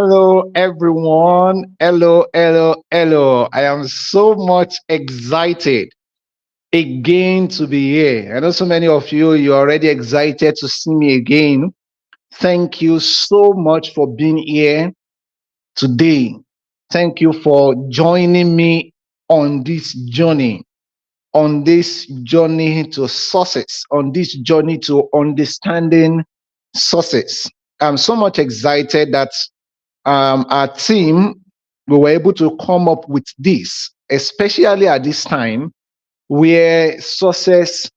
Hello, everyone. Hello, hello, hello. I am so much excited again to be here. I know so many of you, you're already excited to see me again. Thank you so much for being here today. Thank you for joining me on this journey to success, on this journey to understanding success. I'm so much excited that our team, we were able to come up with this, especially at this time where success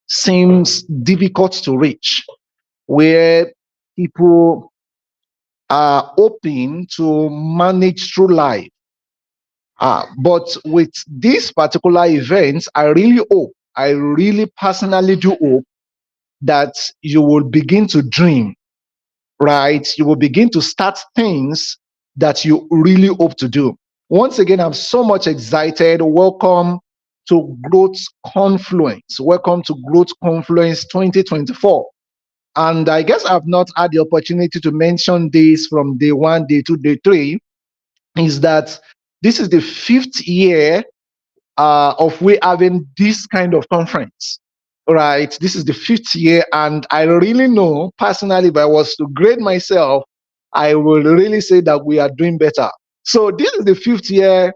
seems difficult to reach, where people are open to manage through life. But with this particular event, I really personally do hope that you will begin to dream, right? You will begin to start things that you really hope to do. Once again, I'm so much excited. Welcome to Growth Confluence. Welcome to Growth Confluence 2024. And I guess I've not had the opportunity to mention this from day one, day two, day three, is that this is the fifth year of we having this kind of conference, right? This is the fifth year, and I really know personally, if I was to grade myself, I will really say that we are doing better. So this is the fifth year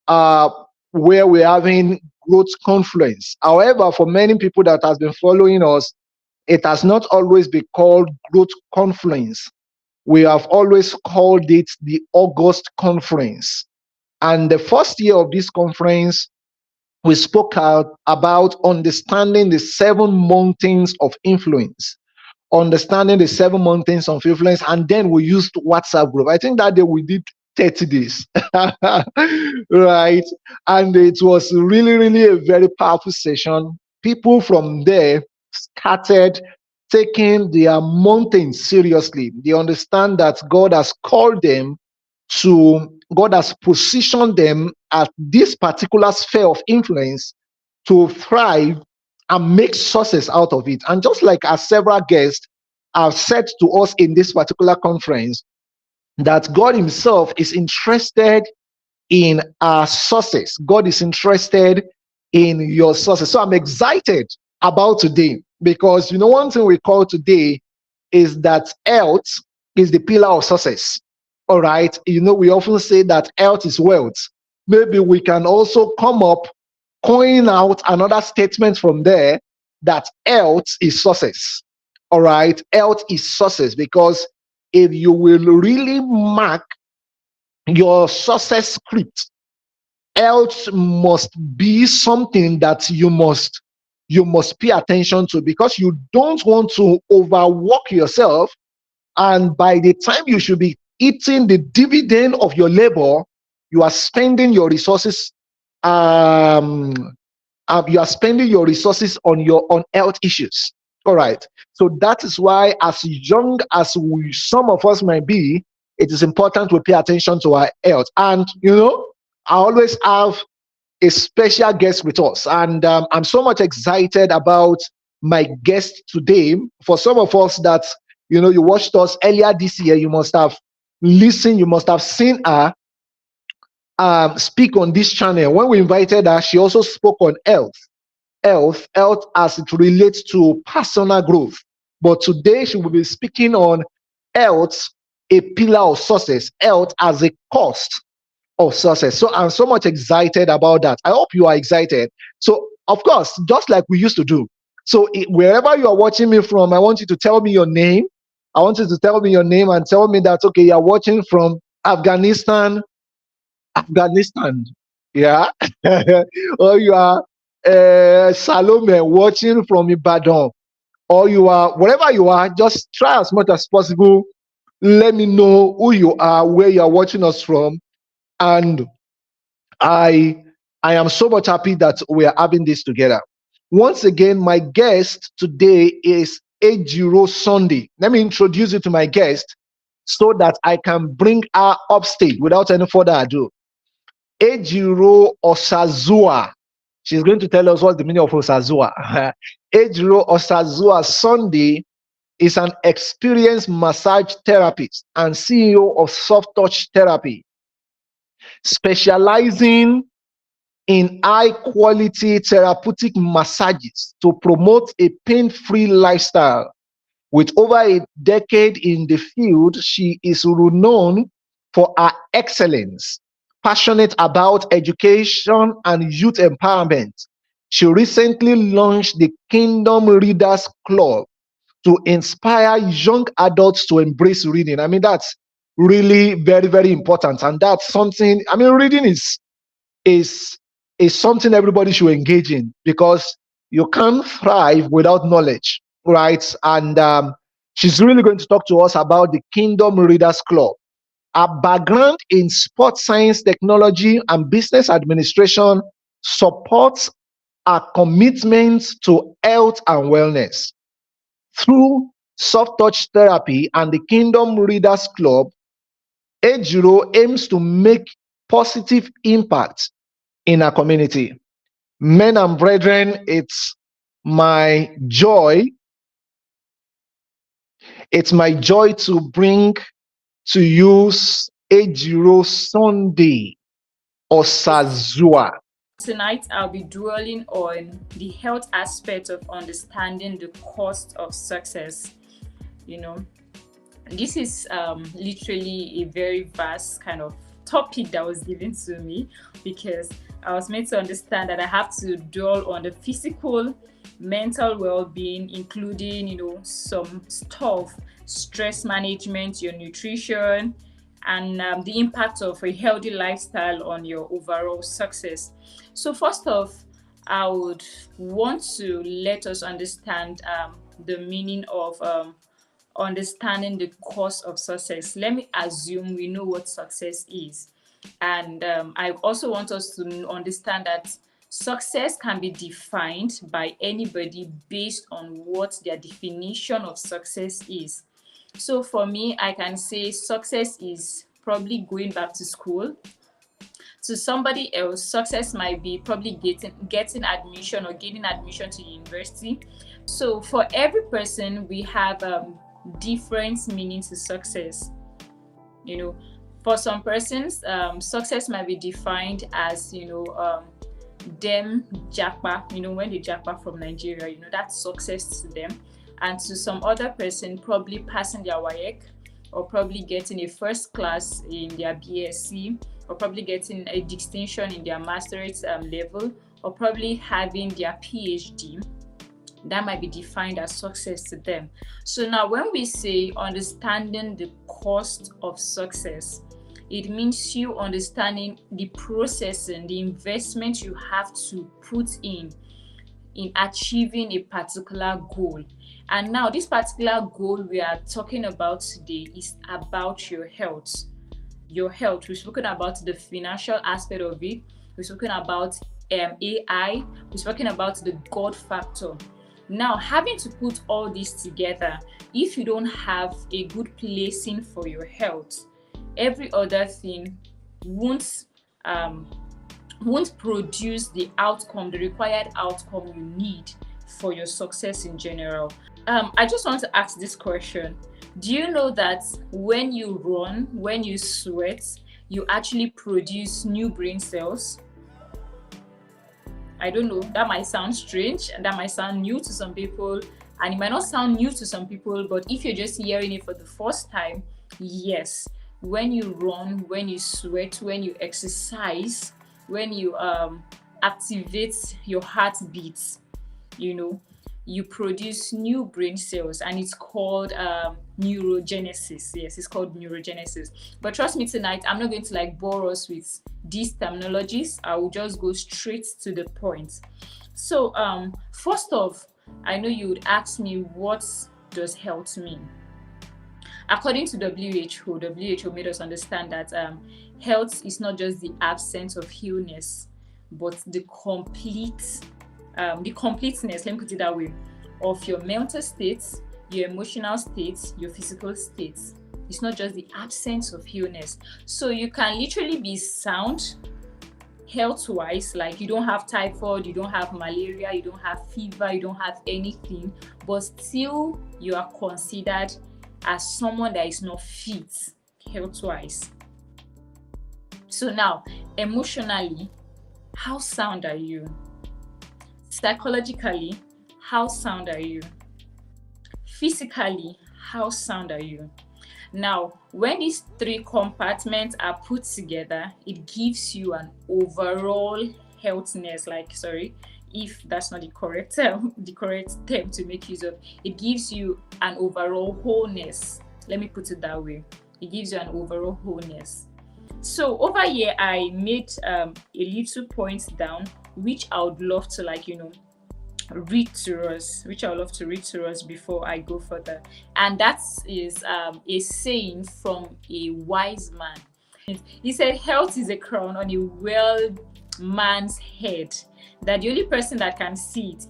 uh, where we're having growth confluence. However, for many people that has been following us, it has not always been called growth confluence. We have always called it the August conference. And the first year of this conference, we spoke out about understanding the seven mountains of influence, understanding the seven mountains of influence, and then we used WhatsApp group. I think that day we did 30 days, right? And it was really, really a very powerful session. People from there started taking their mountains seriously. They understand that God has positioned them at this particular sphere of influence to thrive and make success out of it. And just like our several guests have said to us in this particular conference, that God Himself is interested in our success. God is interested in your success. So I'm excited about today because one thing we call today is that health is the pillar of success. All right. We often say that health is wealth. Maybe we can also come up, coin out another statement from there that health is success. All right. Health is success because if you will really mark your success script, health must be something that you must pay attention to because you don't want to overwork yourself, and by the time you should be eating the dividend of your labor, you are spending your resources on health issues. All right, so that is why, as young as some of us might be, it is important to pay attention to our health. And I always have a special guest with us, and I'm so much excited about my guest today. For some of us that you watched us earlier this year, you must have listened, you must have seen her speak on this channel. When we invited her, she also spoke on health as it relates to personal growth. But today she will be speaking on health, a pillar of success, health as a cost of success. So I'm so much excited about that. I hope you are excited. So, of course, just like we used to do. So, wherever you are watching me from, I want you to tell me your name. I want you to tell me your name and tell me that, okay, you're watching from Afghanistan. Yeah. Or you are Salome watching from Ibadan. Or you are, wherever you are, just try as much as possible. Let me know who you are, where you are watching us from. And I am so much happy that we are having this together. Once again, my guest today is Ejiro Sunday. Let me introduce you to my guest so that I can bring her upstage without any further ado. Ejiro Osazua. She's going to tell us what's the meaning of Osazua. Ejiro Osazua Sunday is an experienced massage therapist and CEO of Softtouch Therapy, specializing in high quality therapeutic massages to promote a pain-free lifestyle. With over a decade in the field, she is renowned for her excellence, passionate about education and youth empowerment. She recently launched the Kingdom Readers Club to inspire young adults to embrace reading. I mean, that's really very, very important. And that's something, I mean, reading is is something everybody should engage in, because you can't thrive without knowledge, right? And she's really going to talk to us about the Kingdom Readers Club. Her background in sports science, technology, and business administration supports her commitment to health and wellness. Through soft touch therapy and the Kingdom Readers Club, Ejiro aims to make positive impact in our community. Men and brethren, my it's my joy to bring to you Ejiro Sunday Osazua. Tonight, I'll be dwelling on the health aspect of understanding the cost of success. You know, this is literally a very vast kind of topic that was given to me, because I was made to understand that I have to dwell on the physical, mental well-being, including some stuff, stress management, your nutrition, and the impact of a healthy lifestyle on your overall success. So first off, I would want to let us understand the meaning of understanding the cost of success. Let me assume we know what success is. And I also want us to understand that success can be defined by anybody based on what their definition of success is. So for me, I can say success is probably going back to school. To somebody else, success might be probably getting admission or gaining admission to university. So for every person, we have different meanings to success. You know, for some persons, success might be defined as them japa. When they japa from Nigeria, that's success to them. And to some other person, probably passing their WAEC, or probably getting a first class in their BSc, or probably getting a distinction in their master's level, or probably having their PhD. That might be defined as success to them. So now when we say understanding the cost of success, it means you understanding the processing, the investment you have to put in achieving a particular goal. And now this particular goal we are talking about today is about your health. Your health. We've spoken about the financial aspect of it. We've spoken about AI. We've spoken about the God factor. Now, having to put all this together, if you don't have a good placing for your health, every other thing won't produce the outcome, the required outcome you need for your success in general. I just want to ask this question. Do you know that when you run, when you sweat, you actually produce new brain cells? I don't know, that might sound strange and that might sound new to some people, and it might not sound new to some people, but if you're just hearing it for the first time, yes, when you run, when you sweat, when you exercise, when you activate your heartbeat, you produce new brain cells, and it's called neurogenesis. Yes, it's called neurogenesis. But trust me, tonight I'm not going to bore us with these terminologies. I will just go straight to the point. So first off, I know you would ask me, what does health mean? According to WHO made us understand that health is not just the absence of illness, but the completeness, let me put it that way, of your mental states, your emotional states, your physical states. It's not just the absence of illness. So you can literally be sound health-wise, like you don't have typhoid, you don't have malaria, you don't have fever, you don't have anything, but still you are considered as someone that is not fit health-wise. So now, emotionally, how sound are you? Psychologically, how sound are you? Physically, how sound are you? Now, when these three compartments are put together, it gives you an overall healthiness, if that's not the correct term, to make use of, it gives you an overall wholeness. Let me put it that way. It gives you an overall wholeness. So over here, I made a little point down, which I would love to read to us before I go further. And that is a saying from a wise man. He said, health is a crown on a well man's head, that the only person that can see it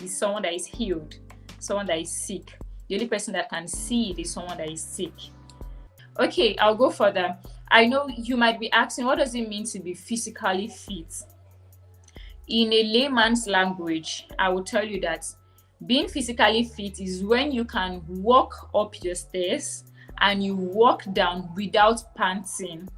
is someone that is healed, someone that is sick. The only person that can see it is someone that is sick. Okay, I'll go further. I know you might be asking, what does it mean to be physically fit? In a layman's language, I will tell you that being physically fit is when you can walk up your stairs and you walk down without panting.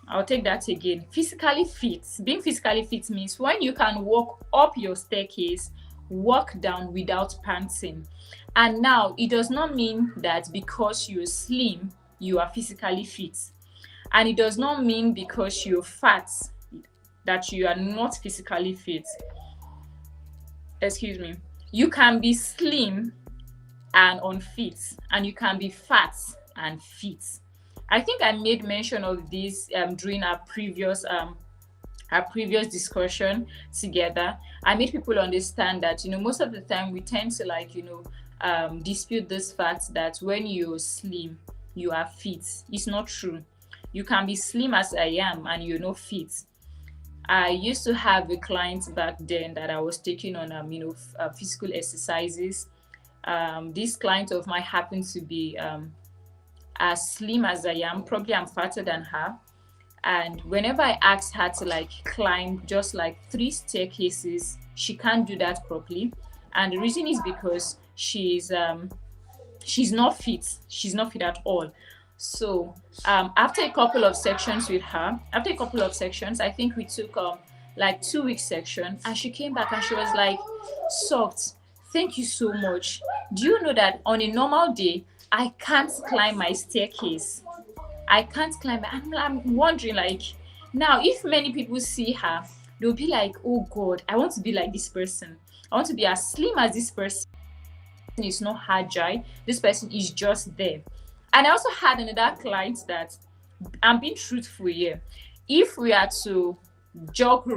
I'll take that again. Physically fit. Being physically fit means when you can walk up your staircase, walk down without panting. And now, it does not mean that because you're slim, you are physically fit. And it does not mean because you're fat that you are not physically fit. Excuse me. You can be slim and unfit, and you can be fat and fit. I think I made mention of this during our previous discussion together. I made people understand that most of the time we tend to dispute this fact that when you're slim, you are fit. It's not true. You can be slim as I am and you're not fit. I used to have a client back then that I was taking on physical exercises. This client of mine happened to be as slim as I am. Probably I'm fatter than her. And whenever I asked her to climb just 3 staircases, she can't do that properly. And the reason is because she's not fit. She's not fit at all. So after a couple of sections with her, I think we took 2-week section, and she came back and she was like, Soft, thank you so much. Do you know that on a normal day, I can't climb my staircase? I can't climb. I'm wondering, now, if many people see her, they'll be like, oh God, I want to be like this person. I want to be as slim as this person. Is not agile. This person is just there. And I also had another client that, I'm being truthful here, if we are to jog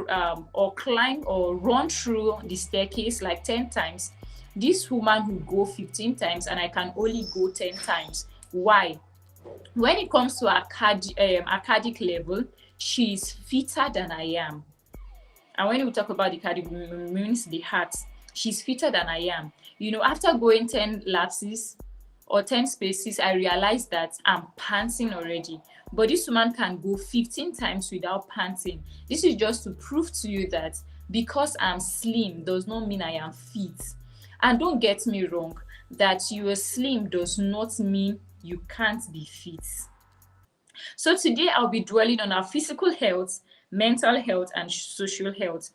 or climb or run through the staircase 10 times, this woman will go 15 times and I can only go 10 times. Why? When it comes to cardiac level, she's fitter than I am. And when we talk about the cardiac, means the heart, she's fitter than I am. After going 10 lapses or 10 spaces, I realized that I'm panting already. But this woman can go 15 times without panting. This is just to prove to you that because I'm slim does not mean I am fit. And don't get me wrong, that you are slim does not mean you can't be fit. So today I'll be dwelling on our physical health, mental health, and social health.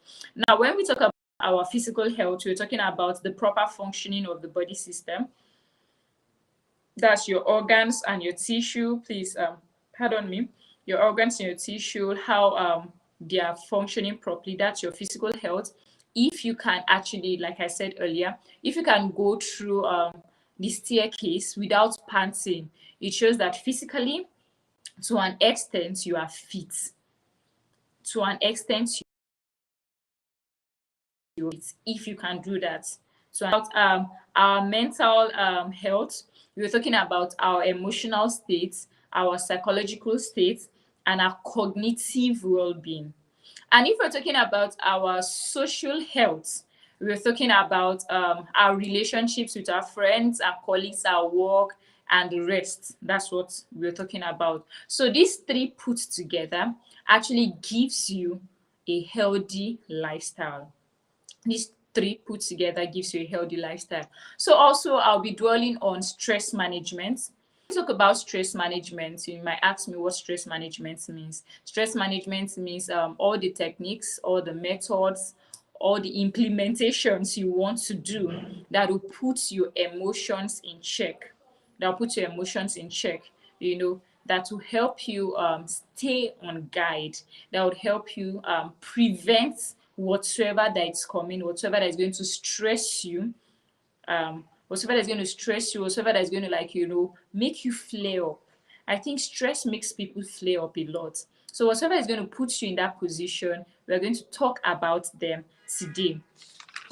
Now, when we talk about our physical health, we're talking about the proper functioning of the body system. That's your organs and your tissue. Please, pardon me. Your organs and your tissue, how they are functioning properly. That's your physical health. If you can actually, like I said earlier, if you can go through the staircase without panting, it shows that physically, to an extent, you are fit. To an extent, if you can do that. So about our mental health, we were talking about our emotional states, our psychological states, and our cognitive well-being. And if we're talking about our social health, we're talking about our relationships with our friends, our colleagues, our work, and the rest. That's what we're talking about. So these three put together actually gives you a healthy lifestyle. These three put together gives you a healthy lifestyle. So also I'll be dwelling on stress management. Talk about stress management, you might ask me what stress management means. Stress management means all the techniques, all the methods, all the implementations you want to do that will put your emotions in check. That will put your emotions in check, you know, that will help you stay on guide, that would help you prevent whatsoever that is coming, whatsoever that is going to stress you, whatever that's going to stress you, whatever that's going to, like, you know, make you flare up. I think stress makes people flare up a lot. So whatever is going to put you in that position, we're going to talk about them today.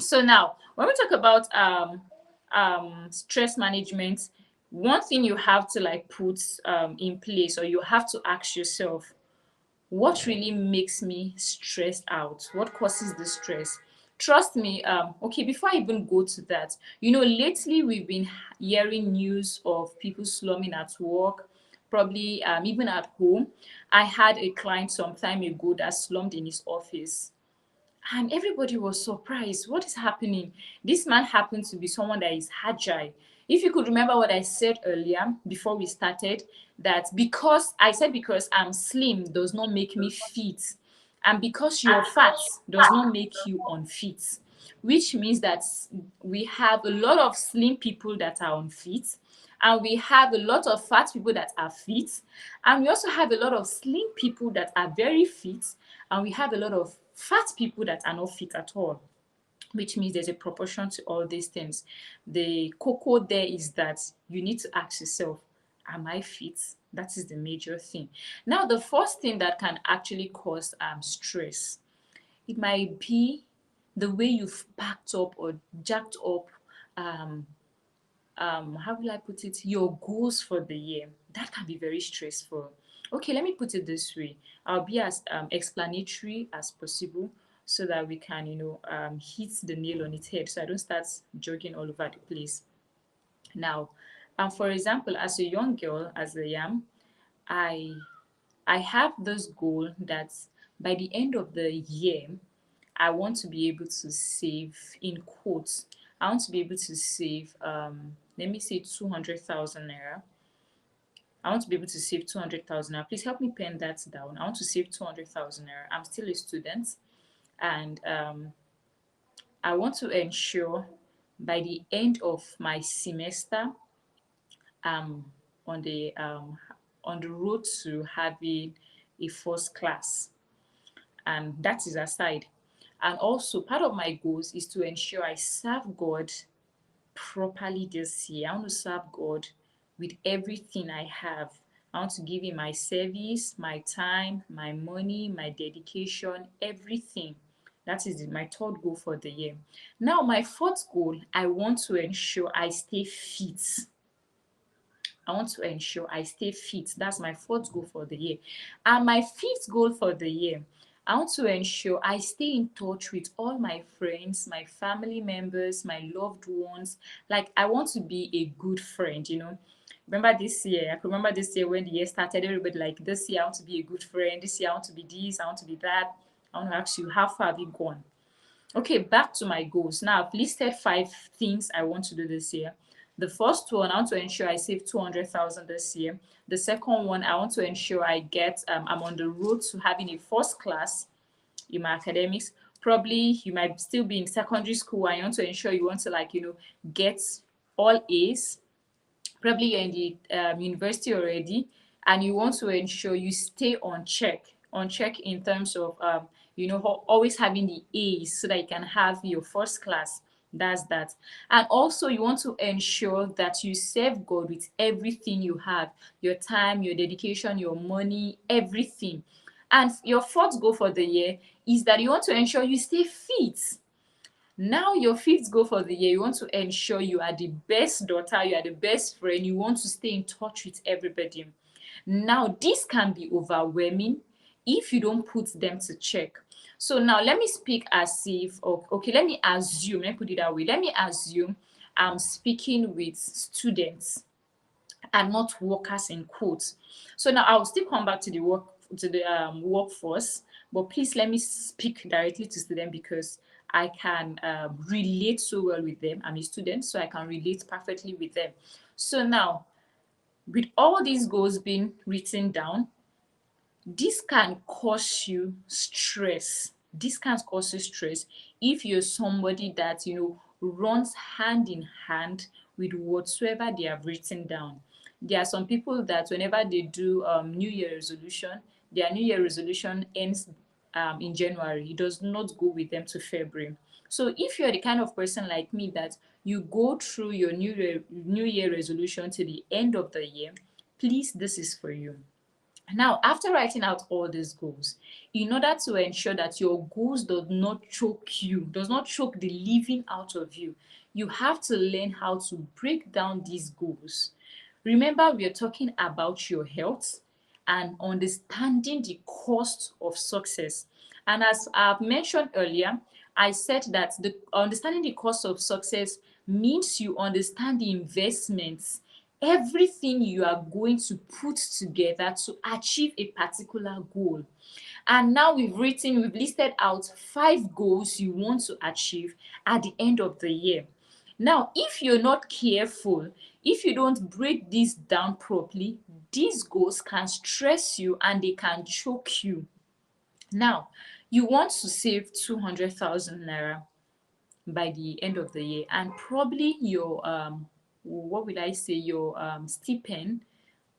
So now, when we talk about stress management, one thing you have to like put in place, or you have to ask yourself, what really makes me stressed out? What causes the stress? Trust me, okay, before I even go to that, you know, lately we've been hearing news of people slumming at work, probably even at home. I had a client some time ago that slummed in his office, and everybody was surprised. What is happening? This man happened to be someone that is agile. If you could remember what I said earlier before we started, that because I said because I'm slim does not make me fit, and because you're fat does not make you unfit, which means that we have a lot of slim people that are unfit, and we have a lot of fat people that are fit, and we also have a lot of slim people that are very fit, and we have a lot of fat people that are not fit at all, which means there's a proportion to all these things. The cocoa there is that you need to ask yourself, am I fit? That is the major thing. Now, the first thing that can actually cause stress, it might be the way you've packed up or jacked up, um, how will I put it, your goals for the year. That can be very stressful. Okay, let me put it this way. I'll be as explanatory as possible so that we can, you know, hit the nail on its head so I don't start jogging all over the place. Now, for example, as a young girl, as I am, I I have this goal that by the end of the year, I want to be able to save, in quotes, I want to be able to save, let me say 200,000 naira. I want to be able to save 200,000 naira. Please help me pen that down. I want to save 200,000 naira. I'm still a student, and I want to ensure by the end of my semester, I'm on the road to having a first class, and that is aside. And also, part of my goals is to ensure I serve God properly this year. I want to serve God with everything I have. I want to give Him my service, my time, my money, my dedication, everything. That is my third goal for the year. Now, my fourth goal, I want to ensure I stay fit. I want to ensure I stay fit. That's my fourth goal for the year. And my fifth goal for the year, I want to ensure I stay in touch with all my friends, my family members, my loved ones. Like, I want to be a good friend, you know. Remember this year, I could remember this year when the year started, everybody like, this year I want to be a good friend, this year I want to be this, I want to be that. I want to ask you, how far have you gone? Okay, back to my goals. Now, I've listed 5 things I want to do this year. The first one, I want to ensure I save 200,000 this year. The second one, I want to ensure I get, I'm on the road to having a first class in my academics. Probably you might still be in secondary school and you want to ensure you want to, like, you know, get all A's. Probably you're in the university already, and you want to ensure you stay on check in terms of you know, always having the A's so that you can have your first class. That's that. And also you want to ensure that you serve God with everything you have, your time, your dedication, your money, everything. And your fourth goal for the year is that you want to ensure you stay fit. Now, your fifth goal for the year, you want to ensure you are the best daughter, you are the best friend, you want to stay in touch with everybody. Now, this can be overwhelming if you don't put them to check. So now let me speak as if, okay, let me assume, let me put it that way. Let me assume I'm speaking with students and not workers in quotes. So now I'll still come back to the workforce, but please let me speak directly to students because I can relate so well with them. I'm a student, so I can relate perfectly with them. So now, with all these goals being written down, this can cause you stress. This can cause you stress if you're somebody that runs hand in hand with whatsoever they have written down. There are some people that whenever they do New Year resolution, their New Year resolution ends in January. It does not go with them to February. So if you're the kind of person like me that you go through your New Year resolution to the end of the year, please, this is for you. Now, after writing out all these goals, in order to ensure that your goals does not choke the living out of you, you have to learn how to break down these goals. Remember, we are talking about your health and understanding the cost of success. And as I've mentioned earlier, I said that the understanding the cost of success means you understand the investments, everything you are going to put together to achieve a particular goal. And now we've listed out 5 goals you want to achieve at the end of the year. Now, if you're not careful, if you don't break this down properly, these goals can stress you and they can choke you. Now, you want to save 200,000 naira by the end of the year, and probably your what will I say, your stipend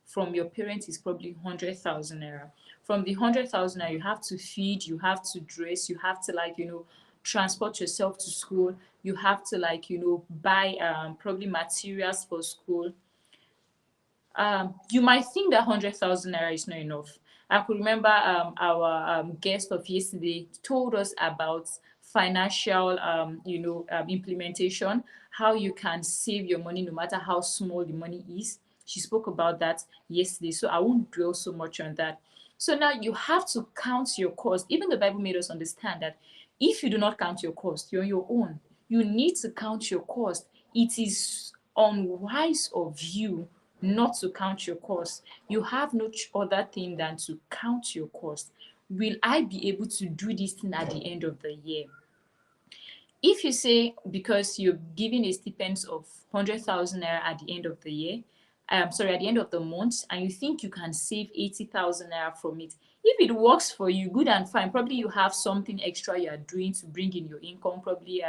from your parents is probably 100,000 naira. From the 100,000 naira, you have to feed, you have to dress, you have to transport yourself to school, you have to buy probably materials for school. You might think that 100,000 naira is not enough. I could remember our guest of yesterday told us about financial, implementation, how you can save your money no matter how small the money is. She spoke about that yesterday, so I won't dwell so much on that. So now you have to count your cost. Even the Bible made us understand that if you do not count your cost, you're on your own. You need to count your cost. It is unwise of you not to count your cost. You have no other thing than to count your cost. Will I be able to do this thing at the end of the year? If you say because you're giving a stipend of 100,000 naira at the end of the year, at the end of the month, and you think you can save 80,000 naira from it, if it works for you, good and fine. Probably you have something extra you are doing to bring in your income. Probably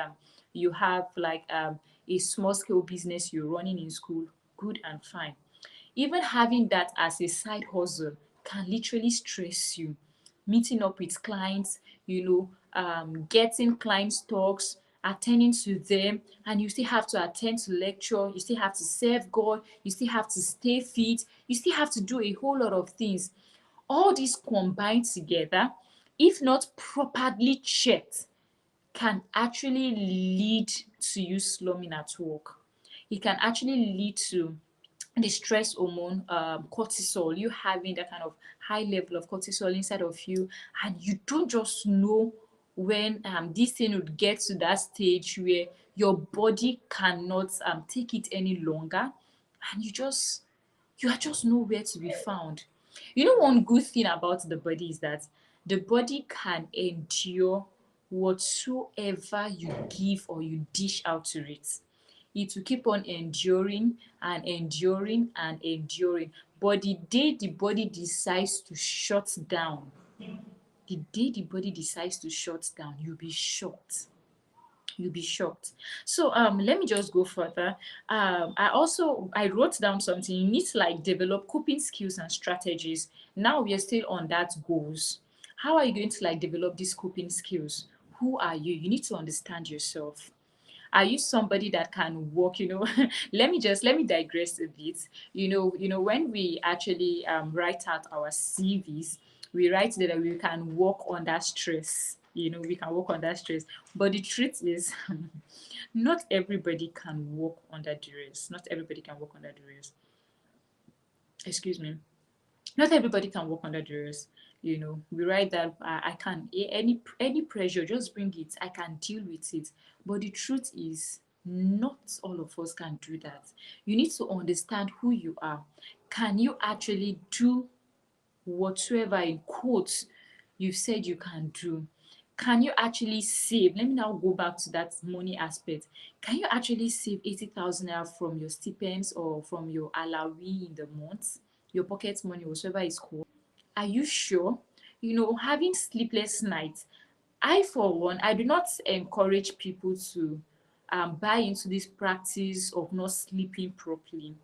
you have a small scale business you're running in school. Good and fine. Even having that as a side hustle can literally stress you. Meeting up with clients, getting clients' talks, attending to them, and you still have to attend to lecture, you still have to serve God, you still have to stay fit, you still have to do a whole lot of things. All these combined together, if not properly checked, can actually lead to you slumming at work. It can actually lead to the stress hormone, cortisol, you having that kind of high level of cortisol inside of you, and you don't just know when this thing would get to that stage where your body cannot take it any longer, and you are just nowhere to be found. One good thing about the body is that the body can endure whatsoever you give or you dish out to it. It will keep on enduring and enduring and enduring. But the day the body decides to shut down, you'll be shocked. You'll be shocked. So let me just go further. I wrote down something. You need to develop coping skills and strategies. Now we are still on that goals. How are you going to develop these coping skills? Who are you? You need to understand yourself. Are you somebody that can walk, let me digress a bit. When we actually write out our CVs, we write that we can work under stress. We can work under stress. But the truth is, not everybody can work under duress. Not everybody can work under duress. Excuse me. Not everybody can work under duress. We write that I can, any pressure, just bring it. I can deal with it. But the truth is, not all of us can do that. You need to understand who you are. Can you actually do whatsoever in quotes you've said you can do, can you actually save? Let me now go back to that money aspect. Can you actually save 80,000 naira from your stipends or from your allowee in the month, your pocket money, whatsoever is called? Are you sure? Having sleepless nights. I, for one, I do not encourage people to buy into this practice of not sleeping properly.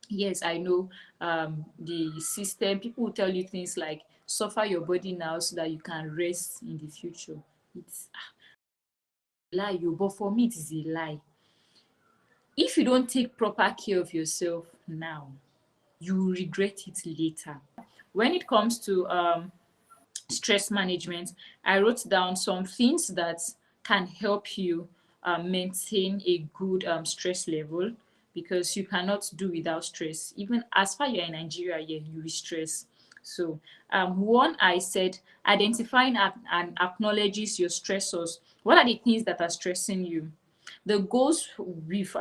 Yes, I know the system, people will tell you things like suffer your body now so that you can rest in the future. It's a lie, but for me, it is a lie. If you don't take proper care of yourself now, you will regret it later. When it comes to stress management, I wrote down some things that can help you maintain a good stress level, because you cannot do without stress. Even as far you're in Nigeria, yeah, you will stress. So, one, I said, identifying and acknowledges your stressors. What are the things that are stressing you? The goals we've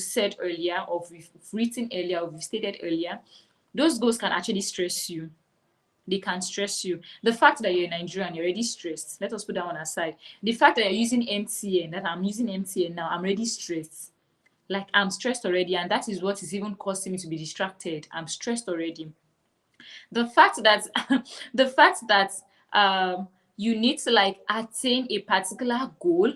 said earlier, or we've written earlier, or we've stated earlier, those goals can actually stress you. They can stress you. The fact that you're in Nigeria and you're already stressed, let us put that one aside. The fact that you're using MTN, that I'm using MTN now, I'm already stressed. Like, I'm stressed already, and that is what is even causing me to be distracted. I'm stressed already. The fact that the fact that you need to like attain a particular goal,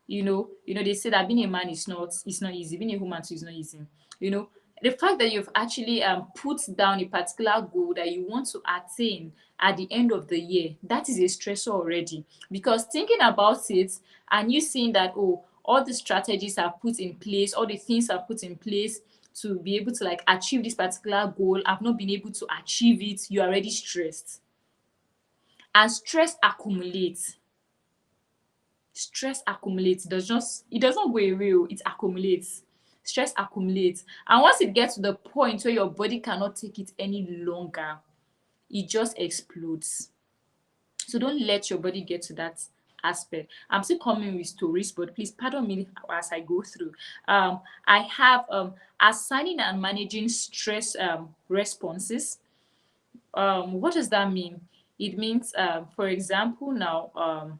they say that being a man is not easy, being a woman too is not easy. you know the fact that you've actually put down a particular goal that you want to attain at the end of the year, that is a stressor already, because thinking about it and you seeing that, oh, all the strategies are put in place, all the things are put in place to be able to like achieve this particular goal, I've not been able to achieve it, you're already stressed. And stress accumulates. It does not go away, it accumulates. Stress accumulates, and once it gets to the point where your body cannot take it any longer, it just explodes. So don't let your body get to that aspect. I'm still coming with stories, but please pardon me as I go through. I have assigning and managing stress responses. What does that mean? It means, for example, now,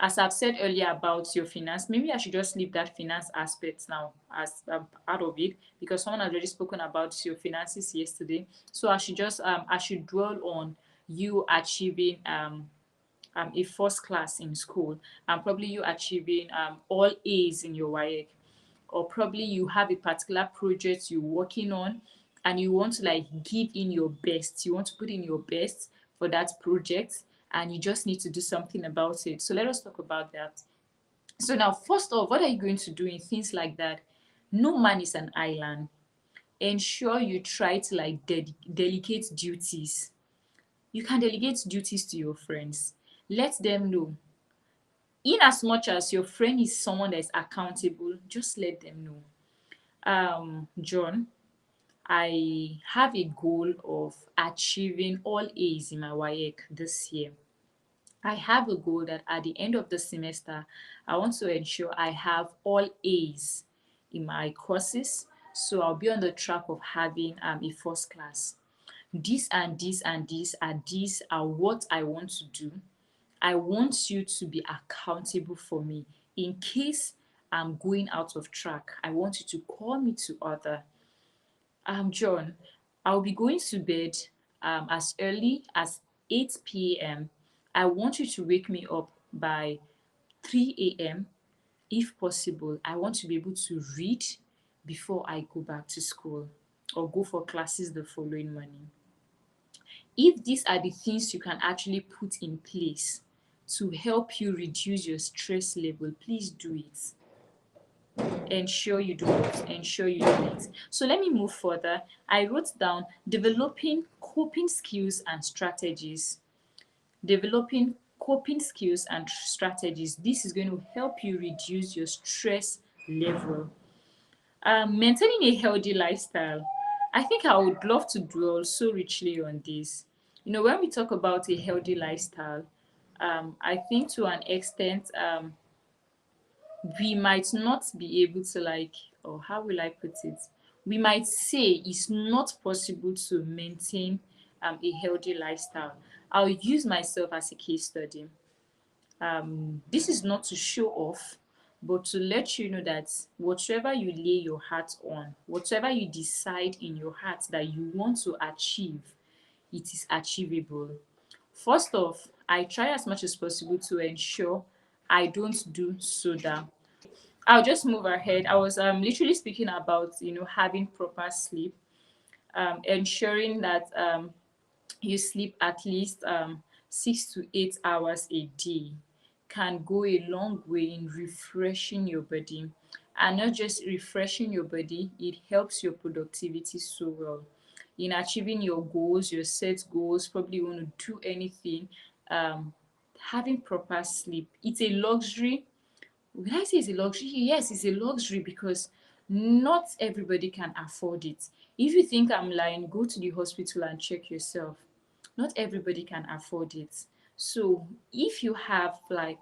as I've said earlier about your finance, maybe I should just leave that finance aspect now as part of it, because someone has already spoken about your finances yesterday. So I should dwell on you achieving a first class in school, and probably you achieving all A's in your WAEC, or probably you have a particular project you're working on and you want to like give in your best. You want to put in your best for that project, and you just need to do something about it. So let us talk about that. So now, first off, what are you going to do in things like that? No man is an island. Ensure you try to like delegate duties. You can delegate duties to your friends. Let them know. In as much as your friend is someone that is accountable, just let them know. John, I have a goal of achieving all A's in my WAEC this year. I have a goal that at the end of the semester, I want to ensure I have all A's in my courses. So I'll be on the track of having a first class. This and this and these are what I want to do. I want you to be accountable for me. In case I'm going out of track, I want you to call me to order. John, I'll be going to bed as early as 8 p.m. I want you to wake me up by 3 a.m. If possible. I want to be able to read before I go back to school or go for classes the following morning. If these are the things you can actually put in place to help you reduce your stress level, please do it. Ensure you do it. Ensure you do it. So let me move further. I wrote down developing coping skills and strategies. Developing coping skills and strategies. This is going to help you reduce your stress level. Maintaining a healthy lifestyle. I think I would love to dwell so richly on this. When we talk about a healthy lifestyle, I think to an extent, we might not be able to like, or how will I put it? We might say it's not possible to maintain a healthy lifestyle. I'll use myself as a case study. This is not to show off, but to let you know that whatever you lay your heart on, whatever you decide in your heart that you want to achieve, it is achievable. First off, I try as much as possible to ensure I don't do soda. I'll just move ahead. I was literally speaking about having proper sleep, ensuring that you sleep at least 6 to 8 hours a day can go a long way in refreshing your body. And not just refreshing your body, it helps your productivity so well. In achieving your goals, your set goals, probably you want to do anything, um, having proper sleep. It's a luxury. Would I say it's a luxury? Yes, it's a luxury because not everybody can afford it. If you think I'm lying, go to the hospital and check yourself. Not everybody can afford it. So if you have like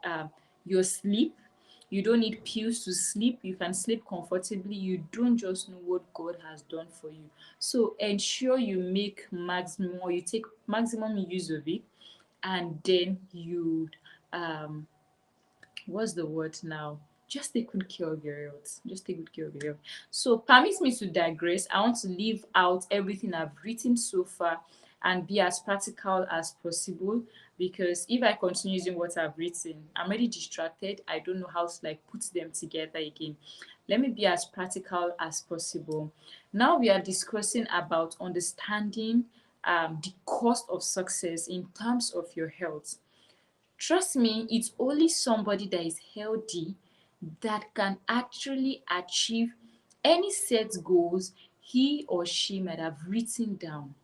your sleep, you don't need pills to sleep, you can sleep comfortably, you don't just know what God has done for you. So ensure you make maximum, or you take maximum use of it, and then you um what's the word now? Just take good care of your health. Just take good care of your health. So, permit me to digress. I want to leave out everything I've written so far and be as practical as possible, because if I continue using what I've written, I'm already distracted. I don't know how to like put them together again. Let me be as practical as possible. Now we are discussing about understanding the cost of success in terms of your health. Trust me, it's only somebody that is healthy that can actually achieve any set goals he or she might have written down.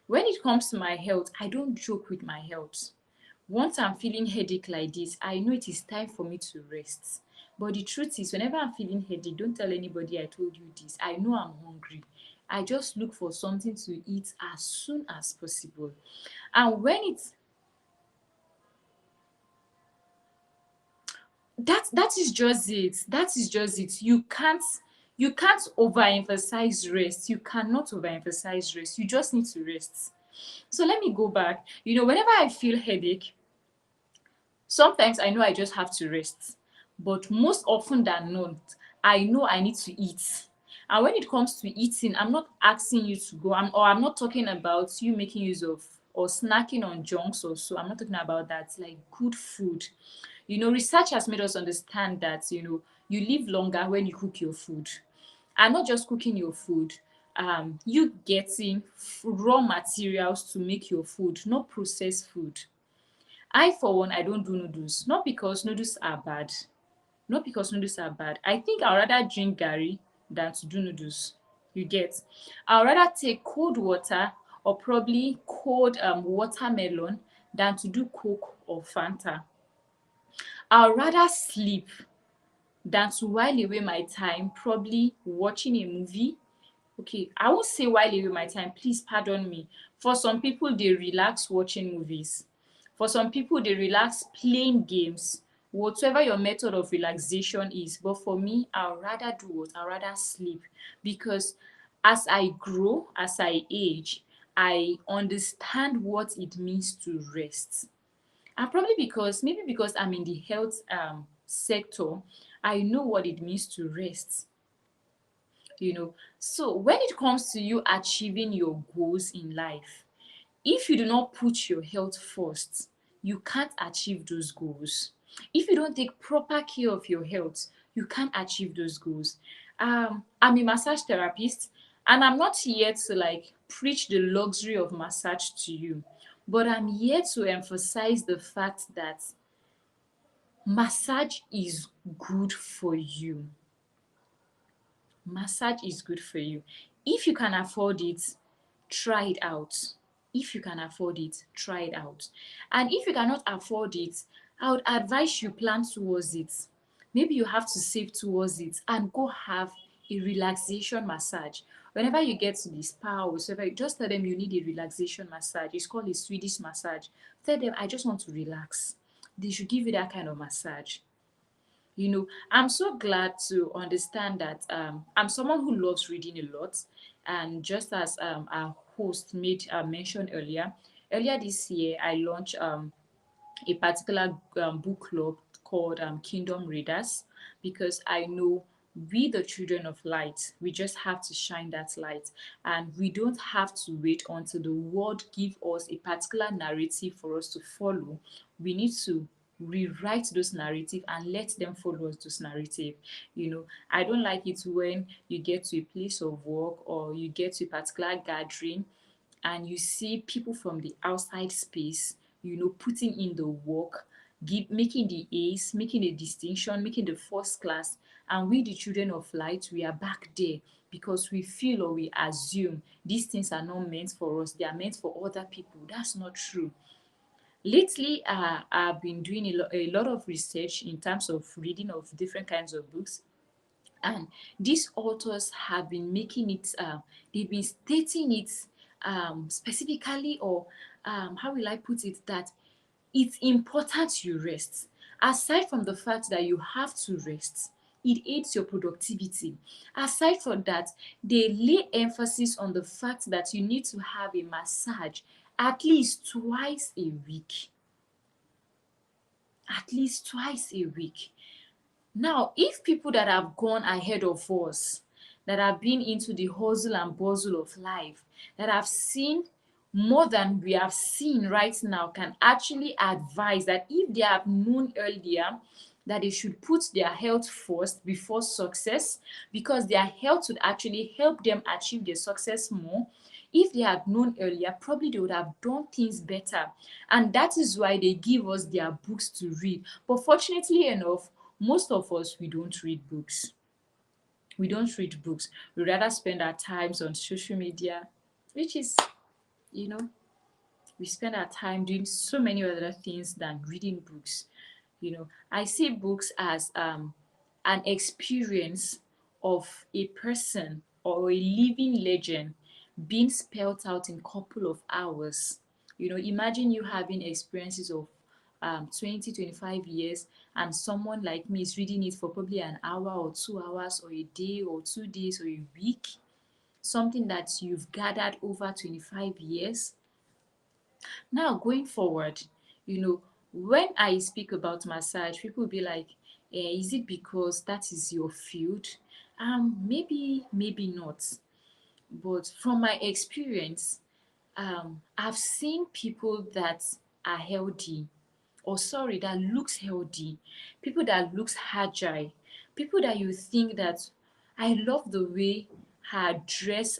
When it comes to my health, I don't joke with my health. Once I'm feeling headache like this, I know it is time for me to rest. But the truth is, whenever I'm feeling headache, don't tell anybody I told you this. I know I'm hungry. I just look for something to eat as soon as possible. And when it's that is just it. That is just it. You can't overemphasize rest. You cannot overemphasize rest. You just need to rest. So let me go back. Whenever I feel headache, sometimes I know I just have to rest. But most often than not, I know I need to eat. And when it comes to eating, I'm not asking you to go, or I'm not talking about you making use of or snacking on junks or so. I'm not talking about that. Like good food. Research has made us understand that, you live longer when you cook your food. And not just cooking your food, you getting raw materials to make your food, not processed food. I, for one, I don't do noodles. Not because noodles are bad. Not because noodles are bad. I think I'd rather drink Gary than to do noodles. You get? I'd rather take cold water or probably cold watermelon than to do Coke or Fanta. I'd rather sleep than to while away my time probably watching a movie. Okay, I won't say while away my time, please pardon me. For some people, they relax watching movies. For some people, they relax playing games. Whatever your method of relaxation is. But for me, I'd rather do what? I'd rather sleep. Because as I grow, as I age, I understand what it means to rest. And probably maybe because I'm in the health sector, I know what it means to rest. So when it comes to you achieving your goals in life, if you do not put your health first, you can't achieve those goals. If you don't take proper care of your health, you can't achieve those goals. I'm a massage therapist, and I'm not here to like preach the luxury of massage to you, but I'm here to emphasize the fact that massage is good for you. Massage is good for you. If you can afford it, try it out. If you can afford it, try it out. And if you cannot afford it, I would advise you plan towards it. Maybe you have to save towards it and go have a relaxation massage. Whenever you get to the spa or whatever, just tell them you need a relaxation massage. It's called a Swedish massage. Tell them, I just want to relax. They should give you that kind of massage. I'm so glad to understand that I'm someone who loves reading a lot. And just as our host made mention earlier this year, I launched a particular book club called Kingdom Readers, because I know we, the children of light, we just have to shine that light, and we don't have to wait until the world give us a particular narrative for us to follow. We need to rewrite those narrative and let them follow us those narrative. I don't like it when you get to a place of work or you get to a particular gathering and you see people from the outside space, putting in the work, making the A's, making the distinction, making the first class, and we, the children of light, we are back there because we feel or we assume these things are not meant for us, they are meant for other people. That's not true. Lately, I've been doing a lot of research in terms of reading of different kinds of books, and these authors have been making it, they've been stating it specifically, or how will I put it, that it's important you rest. Aside from the fact that you have to rest, it aids your productivity. Aside from that, they lay emphasis on the fact that you need to have a massage at least twice a week. At least twice a week. Now, if people that have gone ahead of us, that have been into the hustle and bustle of life, that have seen more than we have seen right now, can actually advise that if they have known earlier that they should put their health first before success, because their health would actually help them achieve their success more. If they had known earlier, probably they would have done things better. And that is why they give us their books to read. But fortunately enough, most of us, we don't read books. We don't read books. We rather spend our times on social media, which is, you know, we spend our time doing so many other things than reading books. I see books as an experience of a person or a living legend being spelled out in a couple of hours. Imagine you having experiences of 20, 25 years, and someone like me is reading it for probably an hour or 2 hours or a day or 2 days or a week. Something that you've gathered over 25 years. Now, going forward, when I speak about massage, people will be like, is it because that is your field? Maybe, maybe not. But from my experience, I've seen people that are healthy, or sorry, that looks healthy, people that looks agile, people that you think that, I love the way her dress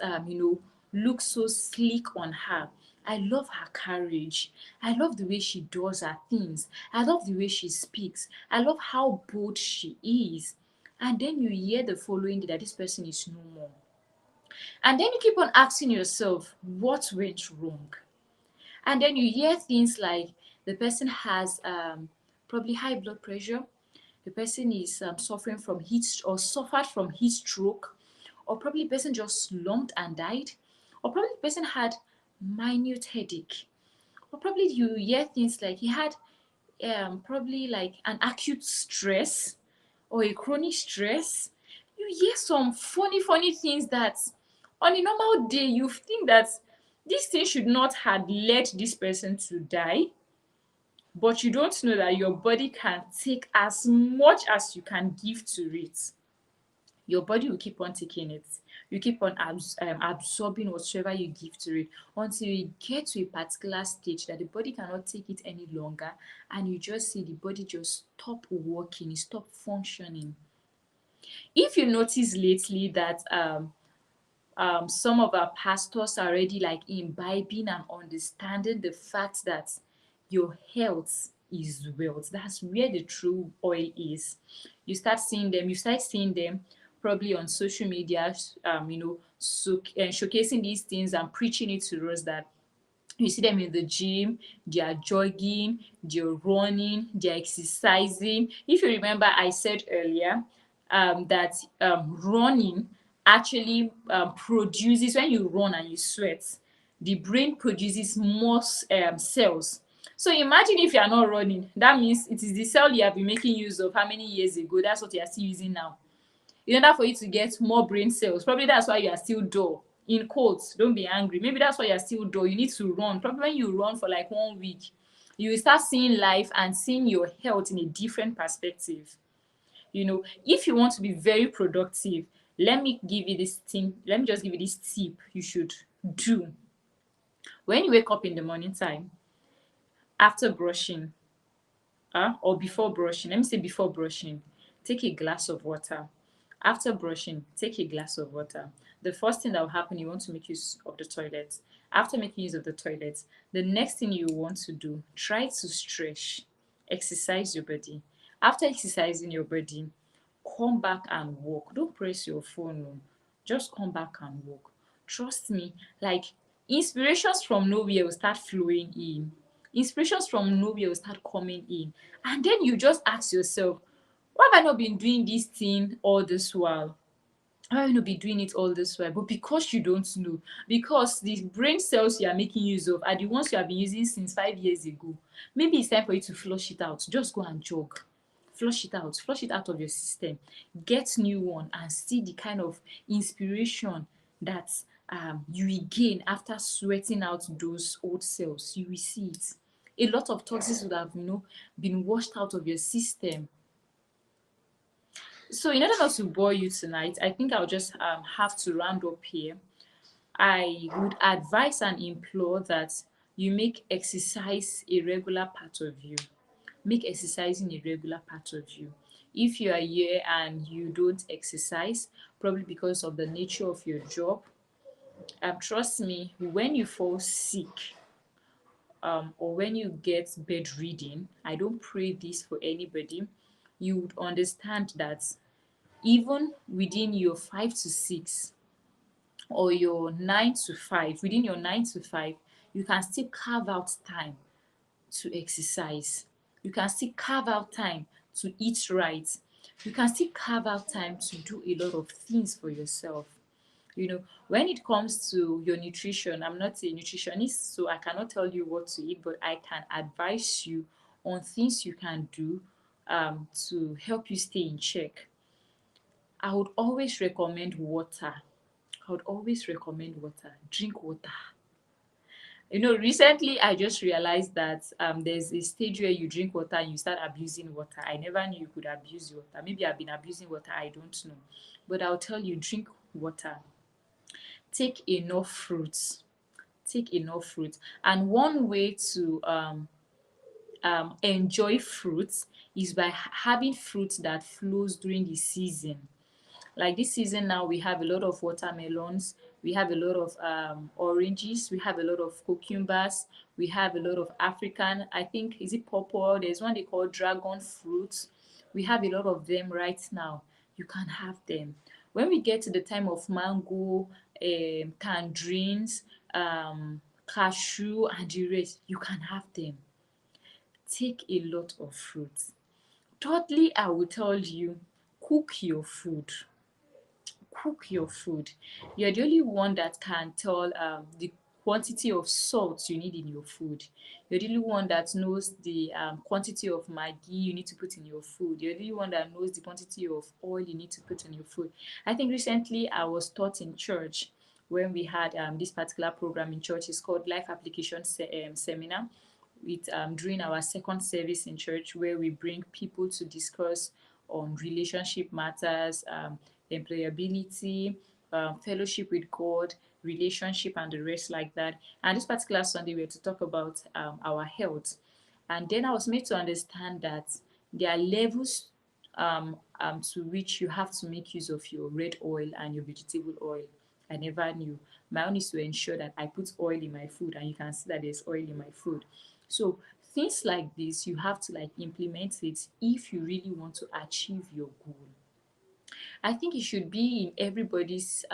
looks so sleek on her. I love her courage. I love the way she does her things. I love the way she speaks. I love how bold she is. And then you hear the following day that this person is no more. And then you keep on asking yourself, what went wrong? And then you hear things like the person has probably high blood pressure, the person is suffering from heat or suffered from heat stroke, or probably the person just slumped and died, or probably the person had minute headache, or probably you hear things like he had probably like an acute stress or a chronic stress. You hear some funny things that on a normal day you think that this thing should not have led this person to die, but you don't know that your body can take as much as you can give to it. Your body will keep on taking it. You keep on absorbing whatsoever you give to it until you get to a particular stage that the body cannot take it any longer, and you just see the body just stop working, it stop functioning. If you notice lately that some of our pastors are already like imbibing and understanding the fact that your health is wealth. That's where the true oil is. You start seeing them probably on social media, showcasing these things and preaching it to us, that you see them in the gym, they are jogging, they're running, they're exercising. If you remember, I said earlier that running actually produces, when you run and you sweat, the brain produces more cells So imagine if you are not running, that means it is the cell you have been making use of how many years ago, that's what you are still using now. In order for you to get more brain cells, probably that's why you are still dull. In quotes, don't be angry. Maybe that's why you are still dull. You need to run. Probably when you run for like 1 week, you will start seeing life and seeing your health in a different perspective. If you want to be very productive, let me just give you this tip you should do. When you wake up in the morning time, after brushing, or before brushing, let me say before brushing, take a glass of water. After brushing, take a glass of water. The first thing that will happen, you want to make use of the toilet. After making use of the toilet, the next thing you want to do, try to stretch, exercise your body. After exercising your body, come back and walk. Don't press your phone. Oh. Just come back and walk. Trust me, like inspirations from nowhere will start flowing in. Inspirations from nowhere will start coming in. And then you just ask yourself, why have I not been doing this thing all this while? Why have I not been doing it all this while? But because you don't know, because the brain cells you are making use of are the ones you have been using since 5 years ago. Maybe it's time for you to flush it out. Just go and jog. Flush it out of your system. Get new one and see the kind of inspiration that you will gain after sweating out those old cells. You will see it. A lot of toxins would have been washed out of your system. So in order not to bore you tonight, I think I'll just have to round up here. I would advise and implore that you make exercise a regular part of you. Make exercising a regular part of you. If you are here and you don't exercise, probably because of the nature of your job, trust me, when you fall sick, or when you get bedridden, I don't pray this for anybody, you would understand that even within your 5 to 6 or your 9 to 5, within your 9 to 5, you can still carve out time to exercise. You can still carve out time to eat right. You can still carve out time to do a lot of things for yourself. When it comes to your nutrition, I'm not a nutritionist, so I cannot tell you what to eat, but I can advise you on things you can do to help you stay in check. I would always recommend water. I would always recommend water. Drink water. Recently I just realized that there's a stage where you drink water and you start abusing water. I never knew you could abuse water. Maybe I've been abusing water, I don't know. But I'll tell you, drink water. Take enough fruits. Take enough fruits. And one way to enjoy fruits is by having fruits that flows during the season. Like this season now, we have a lot of watermelons, we have a lot of oranges, we have a lot of cucumbers, we have a lot of African, I think, is it purple? There's one they call dragon fruit. We have a lot of them right now. You can have them. When we get to the time of mango, tangerines, cashew, and the rest, you can have them. Take a lot of fruits. Thirdly, I will tell you, cook your food. Cook your food. You're the only one that can tell the quantity of salt you need in your food. You're the only one that knows the quantity of maggi you need to put in your food. You're the only one that knows the quantity of oil you need to put in your food. I think recently I was taught in church when we had this particular program in church. It's called Life Application Seminar. During our second service in church, where we bring people to discuss on relationship matters, employability, fellowship with God, relationship, and the rest like that. And this particular Sunday, we were to talk about our health. And then I was made to understand that there are levels to which you have to make use of your red oil and your vegetable oil. I never knew. My own is to ensure that I put oil in my food, and you can see that there's oil in my food. So things like this, you have to like implement it if you really want to achieve your goal. I think it should be in everybody's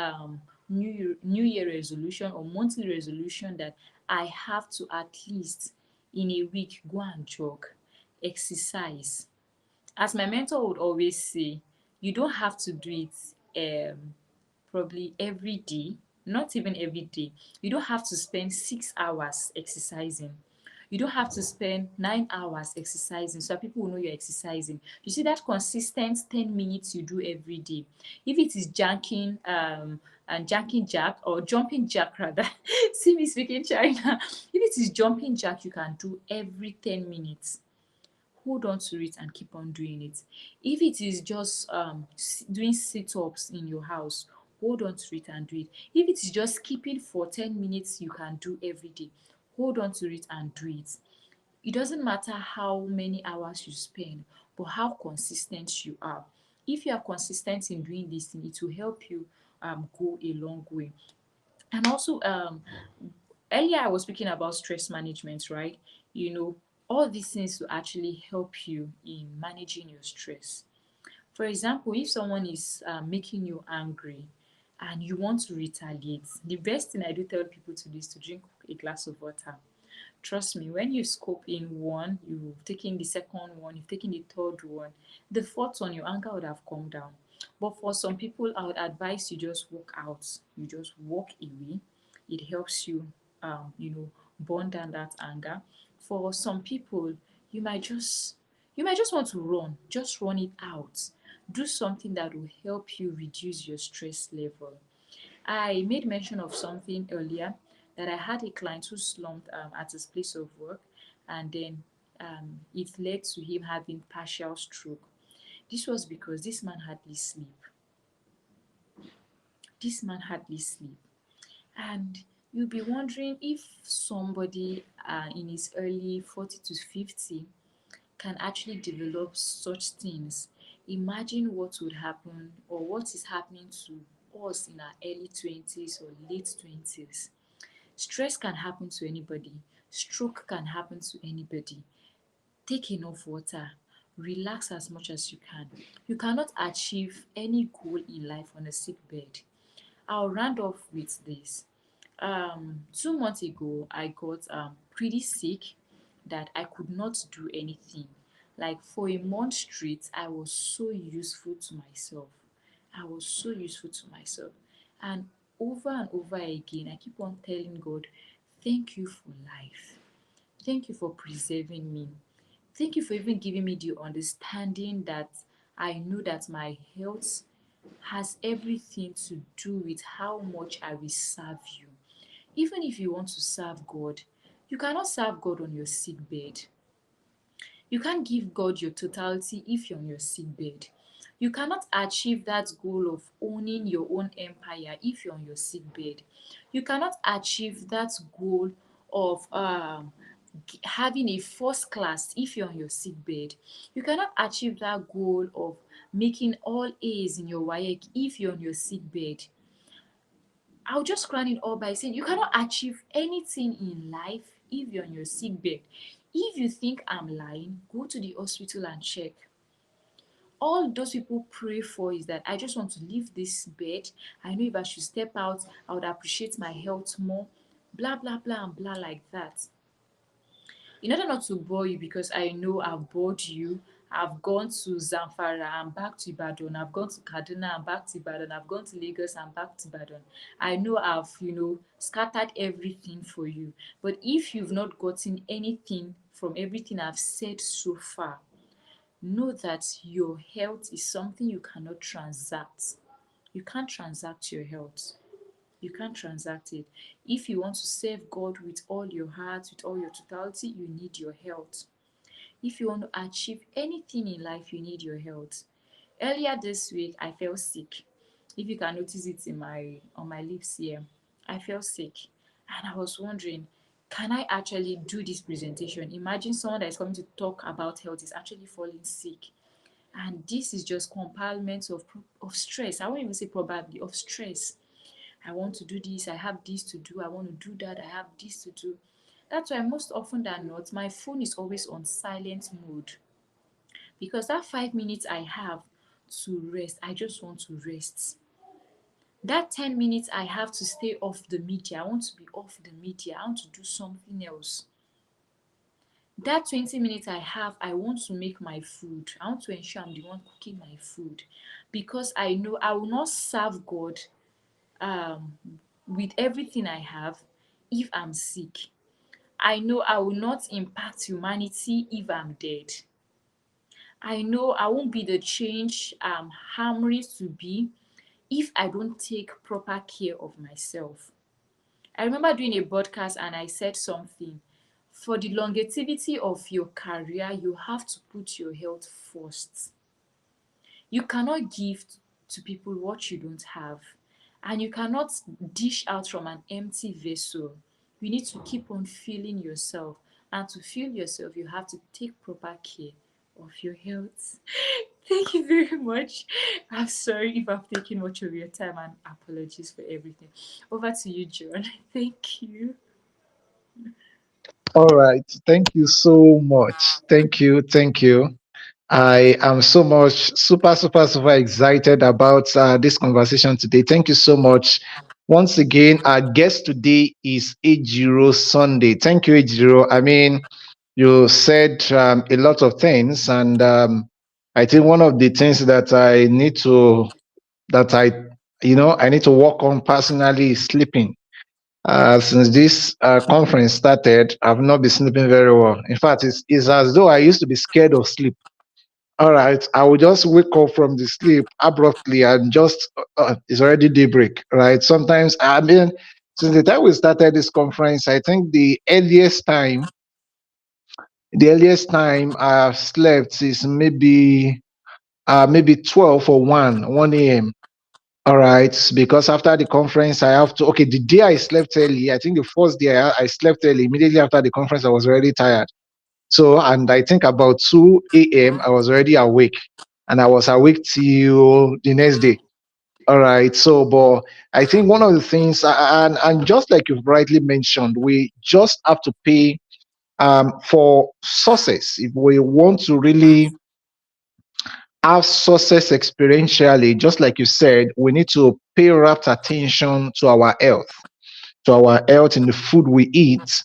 New Year resolution or monthly resolution that I have to at least in a week go and jog, exercise. As my mentor would always say, you don't have to do it probably every day, not even every day. You don't have to spend 6 hours exercising. You don't have to spend 9 hours exercising so that people will know you're exercising. You see that consistent 10 minutes you do every day. If it is janking and janking jack or jumping jack rather, see me speaking China. If it is jumping jack you can do every 10 minutes, hold on to it and keep on doing it. If it is just doing sit-ups in your house, hold on to it and do it. If it is just keeping for 10 minutes you can do every day, hold on to it and do it. It doesn't matter how many hours you spend, but how consistent you are. If you are consistent in doing this thing, it will help you go a long way. And also, earlier I was speaking about stress management, right? You know, all these things to actually help you in managing your stress. For example, if someone is making you angry and you want to retaliate, the best thing I do tell people to do is to drink a glass of water. Trust me, when you scope in one, you've taken the second one, you've taken the third one, the fourth one, your anger would have come down. But for some people, I would advise you just walk out. You just walk away. It helps you, burn down that anger. For some people, you might just you might just want to run. Just run it out. Do something that will help you reduce your stress level. I made mention of something earlier that I had a client who slumped at his place of work, and then it led to him having partial stroke. This was because this man hardly sleep. This man hardly sleep. And you'll be wondering if somebody in his early 40 to 50 can actually develop such things. Imagine what would happen or what is happening to us in our early 20s or late 20s. Stress can happen to anybody, stroke can happen to anybody. Take enough water, relax as much as you can. You cannot achieve any goal in life on a sick bed. I'll round off with this. 2 months ago, I got pretty sick that I could not do anything. Like for a month straight, I was so useful to myself. I was so useful to myself. And over and over again, I keep on telling God, thank you for life. Thank you for preserving me. Thank you for even giving me the understanding that I know that my health has everything to do with how much I will serve you. Even if you want to serve God, you cannot serve God on your sick bed. You can't give God your totality if you're on your sick bed. You cannot achieve that goal of owning your own empire if you're on your sick bed. You cannot achieve that goal of having a first class if you're on your sick bed. You cannot achieve that goal of making all A's in your WAEC if you're on your sick bed. I'll just crown it all by saying you cannot achieve anything in life if you're on your sick bed. If you think I'm lying, go to the hospital and check. All those people pray for is that I just want to leave this bed. I know if I should step out, I would appreciate my health more. Blah, blah, blah, and blah, like that. In order not to bore you, because I know I've bored you, I've gone to Zamfara and back to Ibadan. I've gone to Kaduna and back to Ibadan. I've gone to Lagos and back to Ibadan. I know I've, scattered everything for you. But if you've not gotten anything from everything I've said so far, know that your health is something you cannot transact. You can't transact your health. You can't transact it. If you want to serve God with all your heart, with all your totality, you need your health. If you want to achieve anything in life, you need your health. Earlier this week, I felt sick. If you can notice it in my on my lips here, I felt sick, and I was wondering, can I actually do this presentation? Imagine someone that is coming to talk about health is actually falling sick, and this is just compilement of stress. I won't even say probably of stress. I want to do this, I have this to do, I want to do that, I have this to do. That's why most often than not, my phone is always on silent mode, because that 5 minutes I have to rest, I just want to rest. That 10 minutes I have to stay off the media, I want to be off the media, I want to do something else. That 20 minutes I have, I want to make my food. I want to ensure I'm the one cooking my food, because I know I will not serve God um, with everything I have if I'm sick. I know I will not impact humanity if I'm dead. I know I won't be the change I'm hammering to be if I don't take proper care of myself. I remember doing a podcast and I said something. For the longevity of your career, you have to put your health first. You cannot give to people what you don't have, and you cannot dish out from an empty vessel. You need to keep on filling yourself, and to fill yourself, you have to take proper care of your health. Thank you very much. I'm sorry if I've taken much of your time, and apologies for everything. Over to you, John. Thank you. All right. Thank you so much. Thank you. Thank you. I am so much super excited about this conversation today. Thank you so much. Once again, our guest today is Ejiro Sunday. Thank you, Ejiro. I mean, you said a lot of things, and I think one of the things that I, I need to work on personally is sleeping. Since this conference started, I've not been sleeping very well. In fact, it's as though I used to be scared of sleep. All right, I will just wake up from the sleep abruptly and just it's already daybreak. Right? Sometimes I mean, since the time we started this conference, I think the earliest time I've slept is maybe 12 or 1 a.m. All right, because after the conference, I have to. Okay, the day I slept early, I think the first day I slept early. Immediately after the conference, I was already tired. So, and I think about 2 a.m., I was already awake, and I was awake till the next day. All right. So, but I think one of the things, and just like you've rightly mentioned, we just have to pay for success. If we want to really have success experientially, just like you said, we need to pay rapt attention to our health in the food we eat,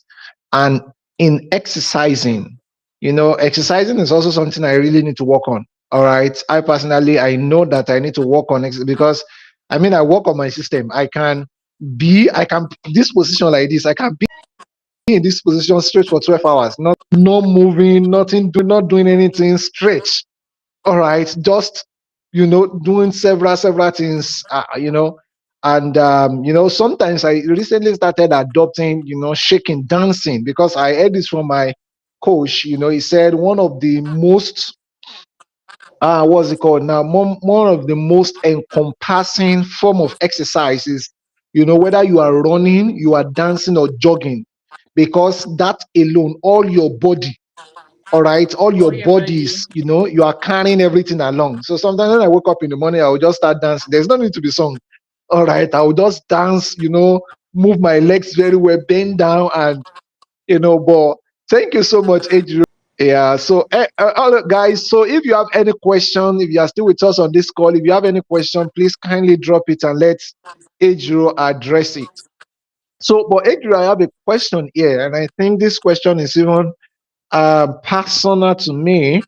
and in exercising. Exercising is also something I really need to work on. All right. I know that I need to work on because I mean, I work on my system. This position like this, I can be in this position straight for 12 hours, not moving, nothing, not doing anything, stretch. All right, just doing several things, and sometimes I recently started adopting, shaking, dancing, because I heard this from my coach. He said one of the most what's it called now, one of the most encompassing form of exercise is, whether you are running, you are dancing, or jogging, because that alone, all your body, all right, all your All your body. bodies, you are carrying everything along. So sometimes when I wake up in the morning, I will just start dancing. There's no need to be sung. All right, I will just dance, move my legs very well, bend down, and but thank you so much, Adrian. Yeah, so all right, guys, so if you have any question, if you are still with us on this call, if you have any question, please kindly drop it and let Adrian address it. So, but Adrian, I have a question here, and I think this question is even personal to me,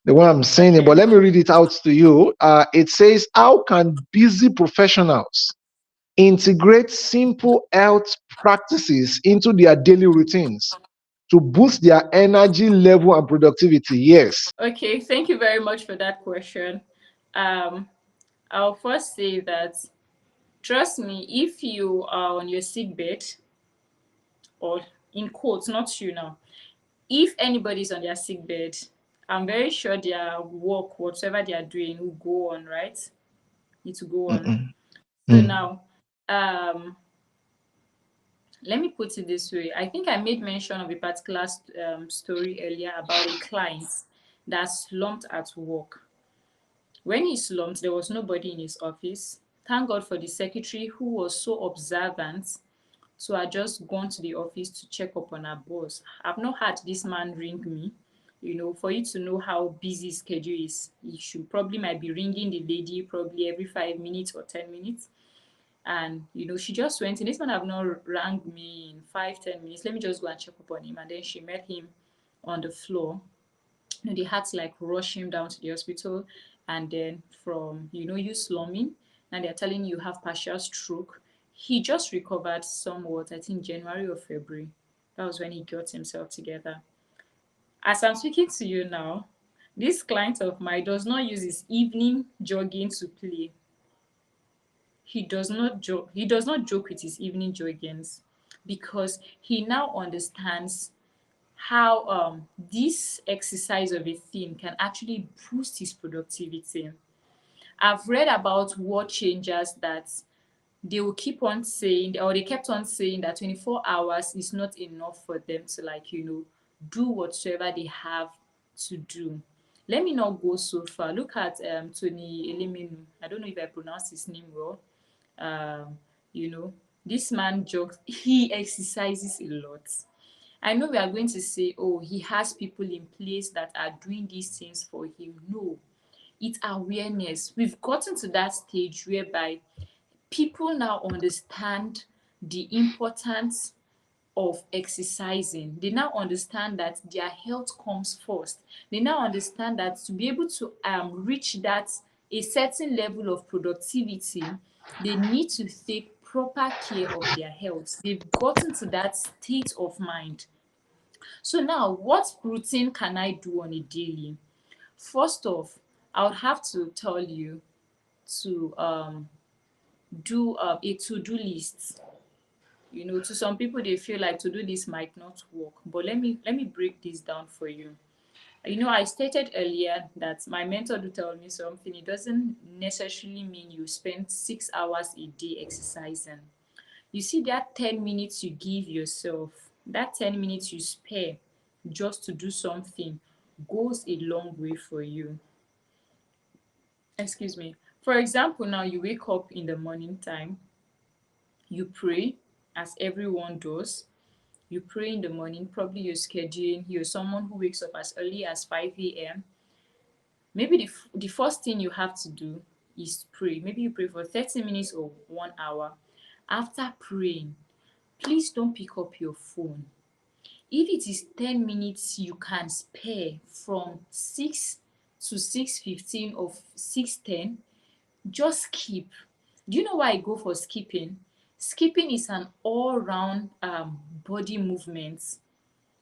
the way I'm saying it, but Okay. let me read it out to you. It says, how can busy professionals integrate simple health practices into their daily routines to boost their energy level and productivity? Yes. Okay, thank you very much for that question. Um, I'll first say that trust me, if you are on your sick bed, or in quotes, not you now, if anybody's on their sick bed, I'm very sure their work, whatever they are doing, will go on, right? Need to go on. Mm-mm. So Mm. now, let me put it this way. I think I made mention of a particular story earlier about a client that slumped at work. When he slumped, there was nobody in his office. Thank God for the secretary who was so observant to have just gone to the office to check up on her boss. I've not had this man ring me. For you to know how busy his schedule is, he should probably might be ringing the lady probably every 5 minutes or 10 minutes. And she just went in. This man have not rang me in 5-10 minutes. Let me just go and check up on him. And then she met him on the floor. They had to like rush him down to the hospital, and then from you slumming, and they're telling you have partial stroke. He just recovered somewhat, I think January or February. That was when he got himself together. As I'm speaking to you now, this client of mine does not use his evening jogging to play. He does not joke with his evening joggings, because he now understands how this exercise of a thing can actually boost his productivity. I've read about word changers that they will keep on saying, or they kept on saying, that 24 hours is not enough for them to, like, do whatsoever they have to do. Let me not go so far. Look at Tony Eliminu. I don't know if I pronounced his name well. um, you know, this man jogs, he exercises a lot. I know we are going to say, oh, he has people in place that are doing these things for him. No, it's awareness. We've gotten to that stage whereby people now understand the importance of exercising. They now understand that their health comes first. They now understand that to be able to reach that a certain level of productivity, they need to take proper care of their health. They've gotten to that state of mind. So now, what routine can I do on a daily? First off, I would have to tell you to do a to-do list. To some people, they feel like to do this might not work, but let me break this down for you. I stated earlier that my mentor do tell me something. It doesn't necessarily mean you spend 6 hours a day exercising. You see, that 10 minutes you give yourself, that 10 minutes you spare just to do something, goes a long way for you. Excuse me. For example, now you wake up in the morning time, you pray, as everyone does. You pray in the morning, probably you're scheduling, you're someone who wakes up as early as 5 a.m. Maybe the first thing you have to do is pray. Maybe you pray for 30 minutes or 1 hour. After praying, please don't pick up your phone. If it is 10 minutes you can spare from 6 to 6:15 or 6:10, just skip. Do you know why I go for skipping? Skipping is an all-round body movement.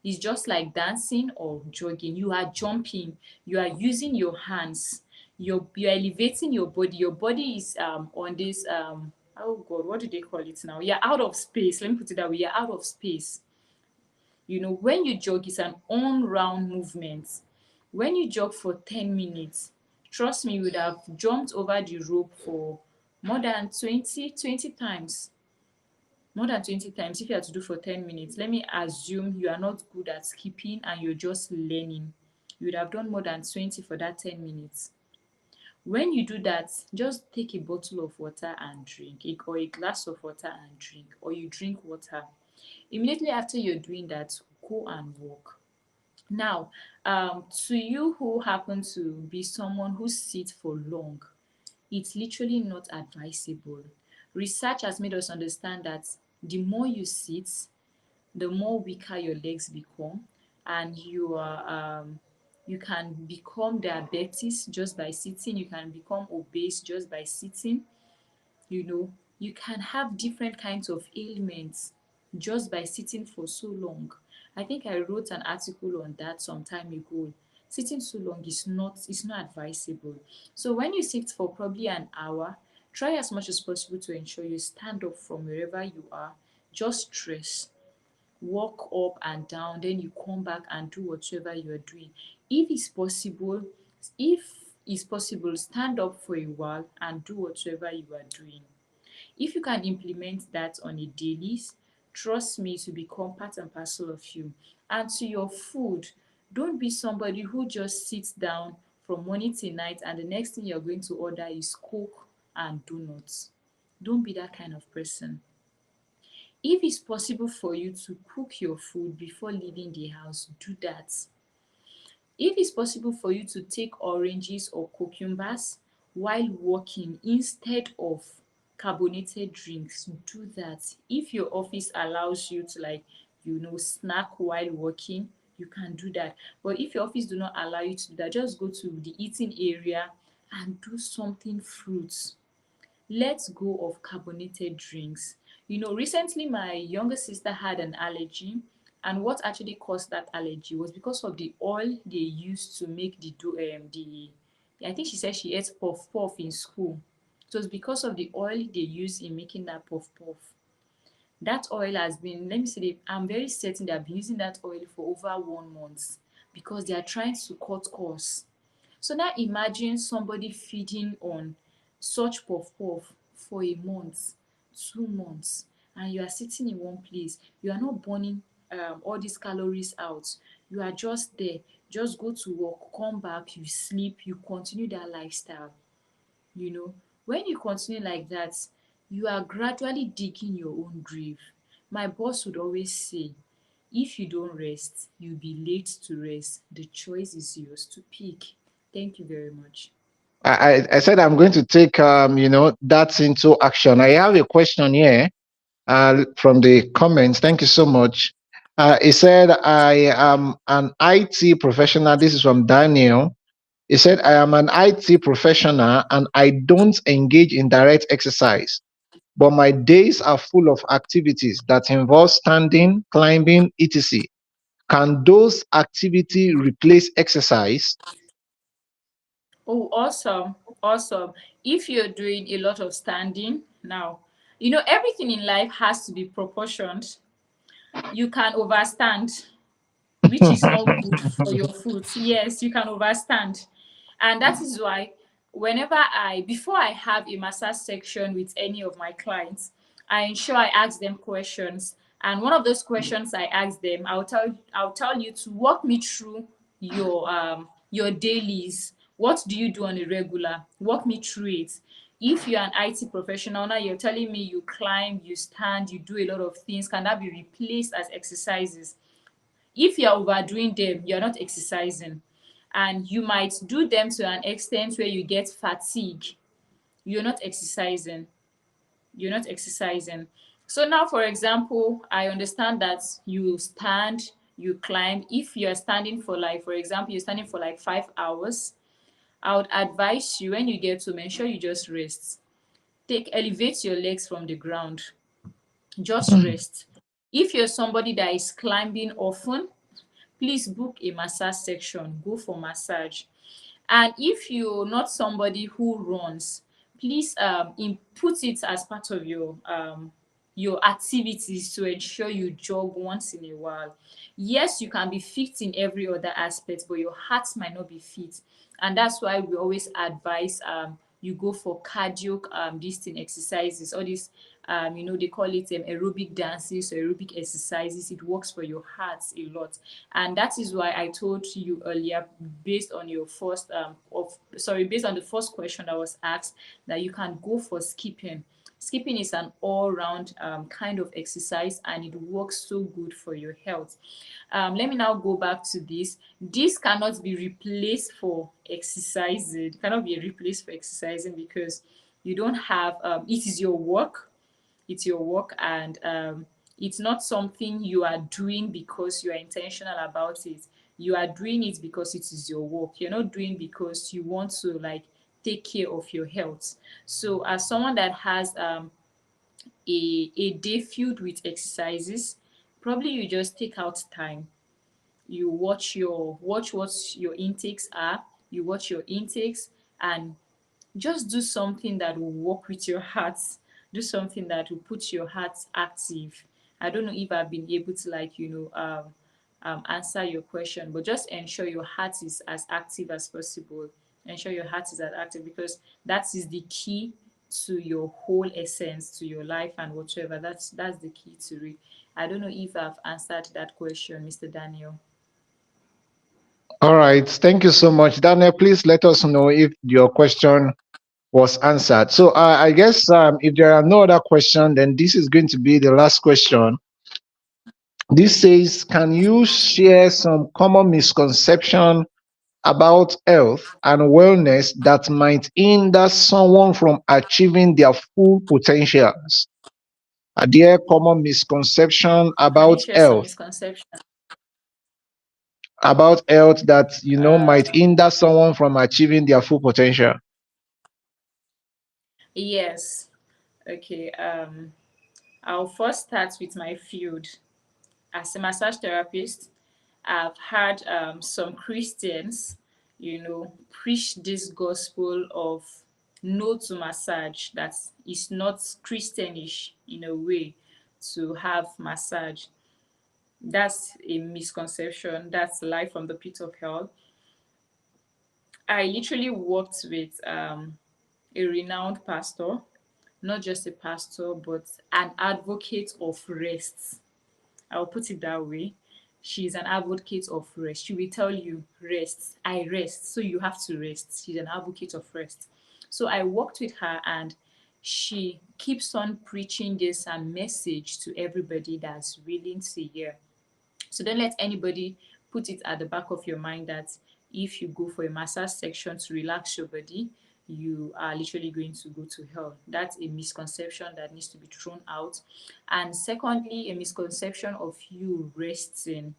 It's just like dancing or jogging. You are jumping, you are using your hands, you're elevating your body. Your body is on this oh god, what do they call it now? You're out of space. Let me put it that way. You're out of space. When you jog, it's an on round movement. When you jog for 10 minutes, trust me, you would have jumped over the rope for more than 20 times. More than 20 times if you have to do for 10 minutes. Let me assume you are not good at skipping and you're just learning. You would have done more than 20 for that 10 minutes. When you do that, just take a bottle of water and drink, or a glass of water and drink, or you drink water. Immediately after you're doing that, go and walk. Now, to you who happen to be someone who sits for long, it's literally not advisable. Research has made us understand that the more you sit, the more weaker your legs become, and you can become diabetes just by sitting. You can become obese just by sitting. You can have different kinds of ailments just by sitting for so long. I think I wrote an article on that some time ago. Sitting so long is not advisable. So when you sit for probably an hour, try as much as possible to ensure you stand up from wherever you are. Just stretch, walk up and down, then you come back and do whatever you are doing. If it's possible, stand up for a while and do whatever you are doing. If you can implement that on a daily, trust me, to become part and parcel of you. And to your food, don't be somebody who just sits down from morning till night and the next thing you're going to order is Coke and donuts. Don't be that kind of person. If it's possible for you to cook your food before leaving the house, do that. If it's possible for you to take oranges or cucumbers while walking instead of carbonated drinks, do that. If your office allows you to, like, snack while walking, you can do that. But if your office do not allow you to do that, just go to the eating area and do something fruits. Let's go of carbonated drinks. Recently my younger sister had an allergy, And what actually caused that allergy was because of the oil they used to make the I think she said she ate puff puff in school. It was because of the oil they used in making that puff puff. That oil has been, let me say, I'm very certain they have been using that oil for over 1 month because they are trying to cut costs. So now imagine somebody feeding on such puff puff for a month, 2 months, and you are sitting in one place. You are not burning all these calories out. You are just there. Just go to work, come back, you sleep, you continue that lifestyle. You know, when you continue like that, you are gradually digging your own grave. My boss would always say, if you don't rest, you'll be late to rest. The choice is yours to pick. Thank you very much. I said I'm going to take that into action. I have a question here from the comments. Thank you so much. He said I am an IT professional. This is from Daniel. He said I am an IT professional and I don't engage in direct exercise, but my days are full of activities that involve standing, climbing, etc. Can those activities replace exercise? Oh, awesome. Awesome. If you're doing a lot of standing now, everything in life has to be proportioned. You can overstand, which is not good for your food. Yes, you can overstand. And that is why before I have a massage section with any of my clients, I ensure I ask them questions. And one of those questions I ask them, I'll tell you to walk me through your dailies. What do you do on a regular? Walk me through it. If you're an IT professional, now you're telling me you climb, you stand, you do a lot of things, can that be replaced as exercises? If you're overdoing them, you're not exercising. And you might do them to an extent where you get fatigue. You're not exercising. You're not exercising. So now, for example, I understand that you stand, you climb. If you're standing for like, for example, you're standing for like 5 hours, I would advise you when you get to make sure you just rest. Elevate your legs from the ground. Just rest. If you're somebody that is climbing often, please book a massage section, go for massage. And if you're not somebody who runs, please put it as part of your activities to ensure you jog once in a while. Yes, you can be fit in every other aspect, but your heart might not be fit. And that's why we always advise you go for cardio this thing exercises, all these they call it aerobic dances or aerobic exercises. It works for your heart a lot. And that is why I told you earlier, based on your based on the first question that was asked, that you can go for skipping. Skipping is an all-round kind of exercise, and it works so good for your health. Let me now go back to this. This cannot be replaced for exercising. It cannot be replaced for exercising because you don't have. It is your work. It's your work, and it's not something you are doing because you are intentional about it. You are doing it because it is your work. You're not doing because you want to like take care of your health. So as someone that has a day filled with exercises, probably you just take out time. You watch what your intakes are. You watch your intakes and just do something that will work with your heart. Do something that will put your heart active. I don't know if I've been able to answer your question, but just ensure your heart is as active as possible. Ensure your heart is as active because that is the key to your whole essence, to your life and whatever. That's the key to it. I don't know if I've answered that question, Mr. Daniel. All right. Thank you so much. Daniel, please let us know if your question was answered. So I guess if there are no other questions, then this is going to be the last question. This says, can you share some common misconception about health and wellness that might hinder someone from achieving their full potentials? Are there common misconception Can you share some misconceptions? about health that might Um, hinder someone from achieving their full potential? yes. Okay. I'll first start with my field. as a massage therapist, I've had some Christians, preach this gospel of no to massage, that is not Christianish in a way to have massage. That's a misconception. That's life from the pit of hell. I literally worked with a renowned pastor, not just a pastor, but an advocate of rest. I'll put it that way. She's an advocate of rest. She will tell you, rest. I rest. So you have to rest. She's an advocate of rest. So I worked with her, and she keeps on preaching this message to everybody that's willing to hear. So don't let anybody put it at the back of your mind that if you go for a massage section to relax your body, you are literally going to go to hell. That's a misconception that needs to be thrown out. And secondly, a misconception of you resting.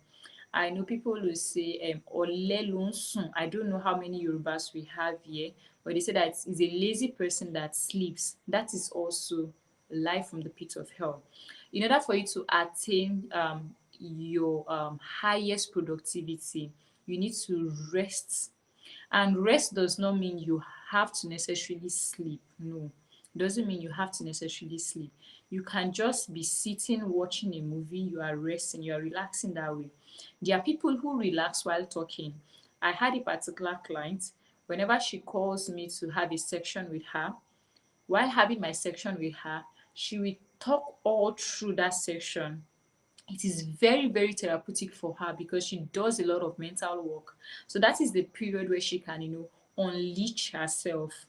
I know people will say, "Ole lo ń sùn." I don't know how many Yorubas we have here, but they say that it's a lazy person that sleeps. That is also life from the pit of hell. In order for you to attain your highest productivity, you need to rest. And rest does not mean you have to necessarily sleep. No, it doesn't mean you have to necessarily sleep. You can just be sitting watching a movie, you are resting, you are relaxing that way. There are people who relax while talking. I had a particular client, whenever she calls me to have a section with her, while having my section with her, she will talk all through that section. It is very, very therapeutic for her because she does a lot of mental work. So that is the period where she can, unleash herself,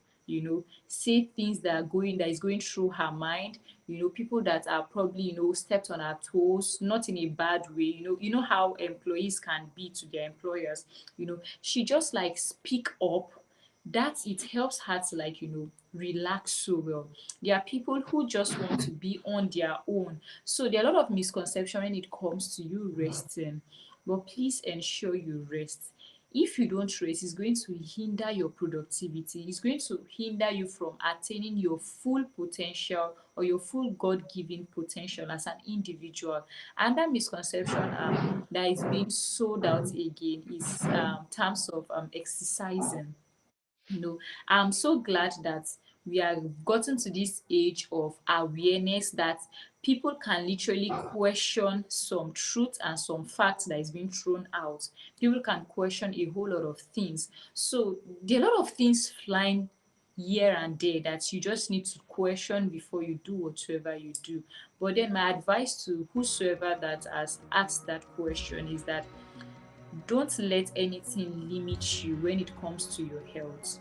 say things that is going through her mind, people that are probably, stepped on her toes, not in a bad way. You know how employees can be to their employers. She just like speak up, that it helps her to like relax so well. There are people who just want to be on their own, so there are a lot of misconception when it comes to you resting. But please ensure you rest. If you don't rest, it's going to hinder your productivity. It's going to hinder you from attaining your full potential or your full God-given potential as an individual. And that misconception that is being sold out again is terms of exercising. I'm so glad that we have gotten to this age of awareness that people can literally question some truth and some facts that is being thrown out. People can question a whole lot of things. So there are a lot of things flying here and there that you just need to question before you do whatever you do. But then my advice to whosoever that has asked that question is that don't let anything limit you when it comes to your health.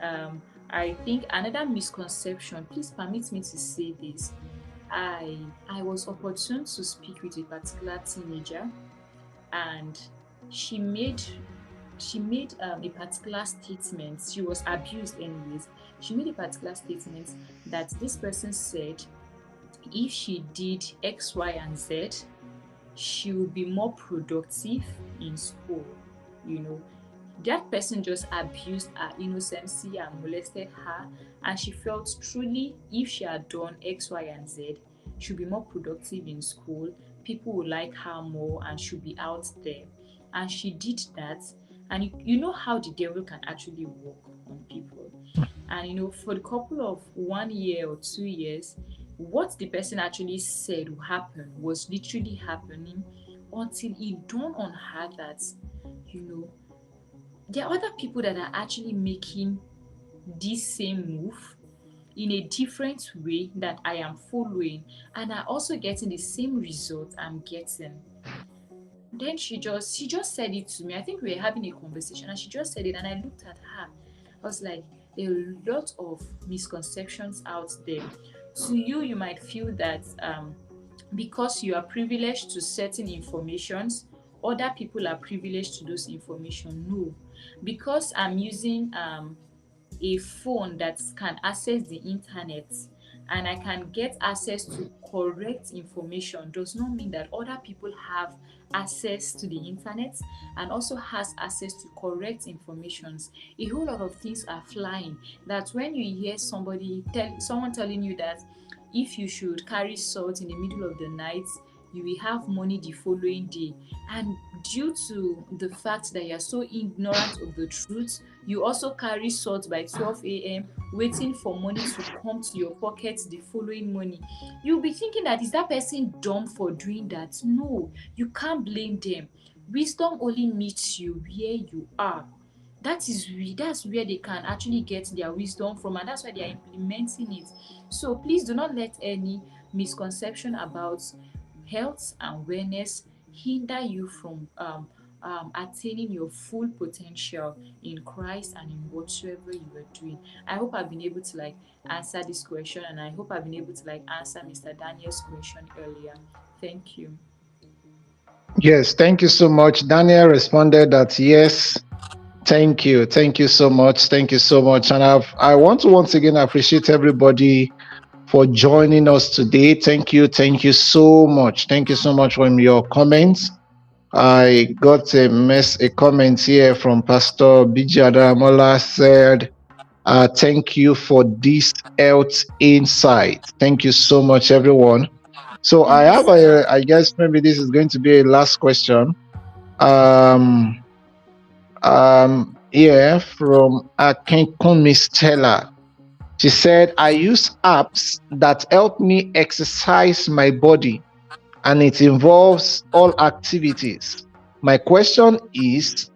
um, I think another misconception, please permit me to say this. I was opportune to speak with a particular teenager, and she made a particular statement. She was abused anyways. She made a particular statement that this person said if she did X, Y, and Z, she will be more productive in school. You know, that person just abused her innocency and molested her, and she felt truly if she had done X, Y, and Z, she'll be more productive in school, people will like her more, and she'll be out there. And she did that. And you know how the devil can actually work on people. And for the couple of 1 year or 2 years, what the person actually said will happen was literally happening until it dawned on her that, you know, there are other people that are actually making this same move in a different way that I am following, and are also getting the same result I'm getting. Then she just said it to me. I think we were having a conversation and she just said it, and I looked at her. I was like, there are a lot of misconceptions out there. To you, you might feel that because you are privileged to certain informations, other people are privileged to those information. No, because I'm using a phone that can access the internet and I can get access to correct information does not mean that other people have access to the internet and also has access to correct informations. A whole lot of things are flying, that when you hear someone telling you that if you should carry salt in the middle of the night, you will have money the following day. And due to the fact that you are so ignorant of the truth, you also carry salt by 12 a.m., waiting for money to come to your pocket the following morning. You'll be thinking that, is that person dumb for doing that? No, you can't blame them. Wisdom only meets you where you are. That's where they can actually get their wisdom from, and that's why they are implementing it. So please do not let any misconception about health and wellness hinder you from attaining your full potential in Christ and in whatsoever you are doing. I hope I've been able to answer this question, and I hope I've been able to answer Mr. Daniel's question earlier. Thank you. Yes, thank you so much. Daniel responded that yes. Thank you. Thank you so much. Thank you so much. And I want to once again appreciate everybody for joining us today. Thank you. Thank you so much. Thank you so much for your comments. I got a comment here from Pastor Bijada Mola said, thank you for this health insight. Thank you so much, everyone. So I have I guess maybe this is going to be a last question. Here from Akinkunmi Stella. She said, I use apps that help me exercise my body, and it involves all activities. My question is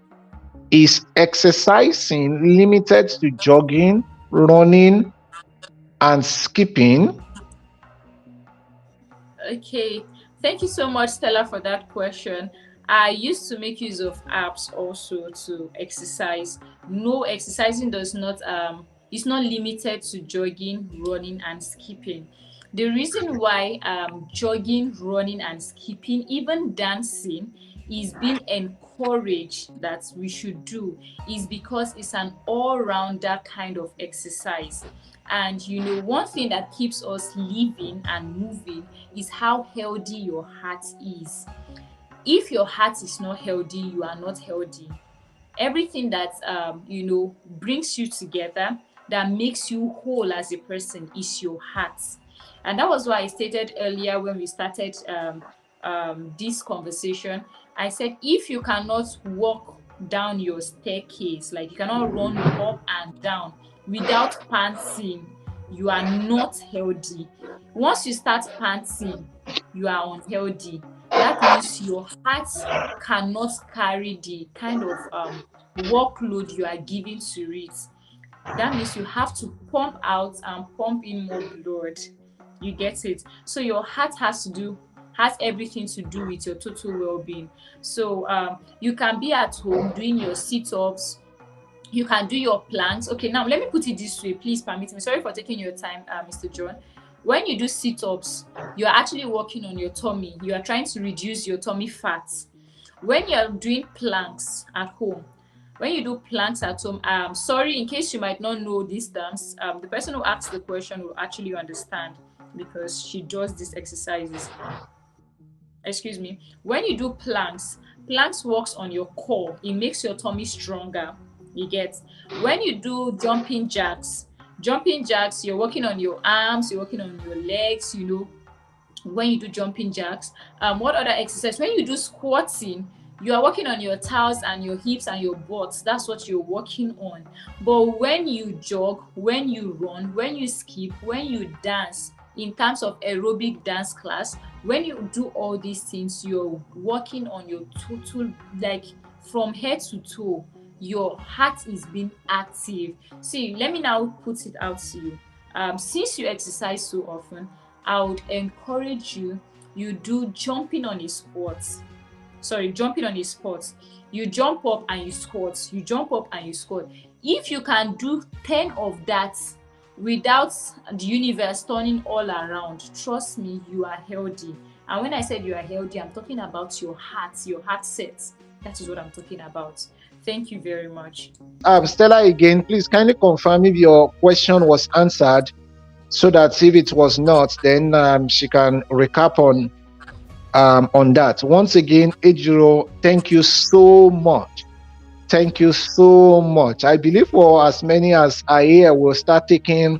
exercising limited to jogging, running, and skipping? Okay, thank you so much, Stella, for that question. I used to make use of apps also to exercise. No, exercising does not it's not limited to jogging, running, and skipping. The reason why jogging, running, and skipping, even dancing, is being encouraged that we should do is because it's an all-rounder kind of exercise. And one thing that keeps us living and moving is how healthy your heart is. If your heart is not healthy, you are not healthy. Everything that brings you together, that makes you whole as a person, is your heart. And that was why I stated earlier when we started this conversation. I said, if you cannot walk down your staircase, like you cannot run up and down without panting, you are not healthy. Once you start panting, you are unhealthy. That means your heart cannot carry the kind of workload you are giving to it. That means you have to pump out and pump in more blood. You get it? So your heart has everything to do with your total well-being. So you can be at home doing your sit-ups, you can do your planks. Okay, now let me put it this way. Please permit me. Sorry for taking your time, Mr. John. When you do sit-ups, you are actually working on your tummy. You are trying to reduce your tummy fat. When you are doing planks at home, sorry, in case you might not know these terms, the person who asked the question will actually understand because she does these exercises. Excuse me. When you do planks works on your core. It makes your tummy stronger. You get? When you do jumping jacks, you're working on your arms, you're working on your legs, when you do jumping jacks. What other exercise? When you do squatting, you are working on your thighs and your hips and your butt. That's what you're working on. But when you jog, when you run, when you skip, when you dance, in terms of aerobic dance class, when you do all these things, you're working on your total, like from head to toe. Your heart is being active. See, let me now put it out to you. Since you exercise so often, I would encourage you do jumping on a spot. You jump up and you squat. You jump up and you squat. If you can do 10 of that without the universe turning all around, trust me, you are healthy. And when I said you are healthy, I'm talking about your heart set. That is what I'm talking about. Thank you very much. Stella, again, please kindly confirm if your question was answered, so that if it was not, then she can recap on that. Once again, Ejiro, thank you so much. Thank you so much. I believe for as many as are here will start taking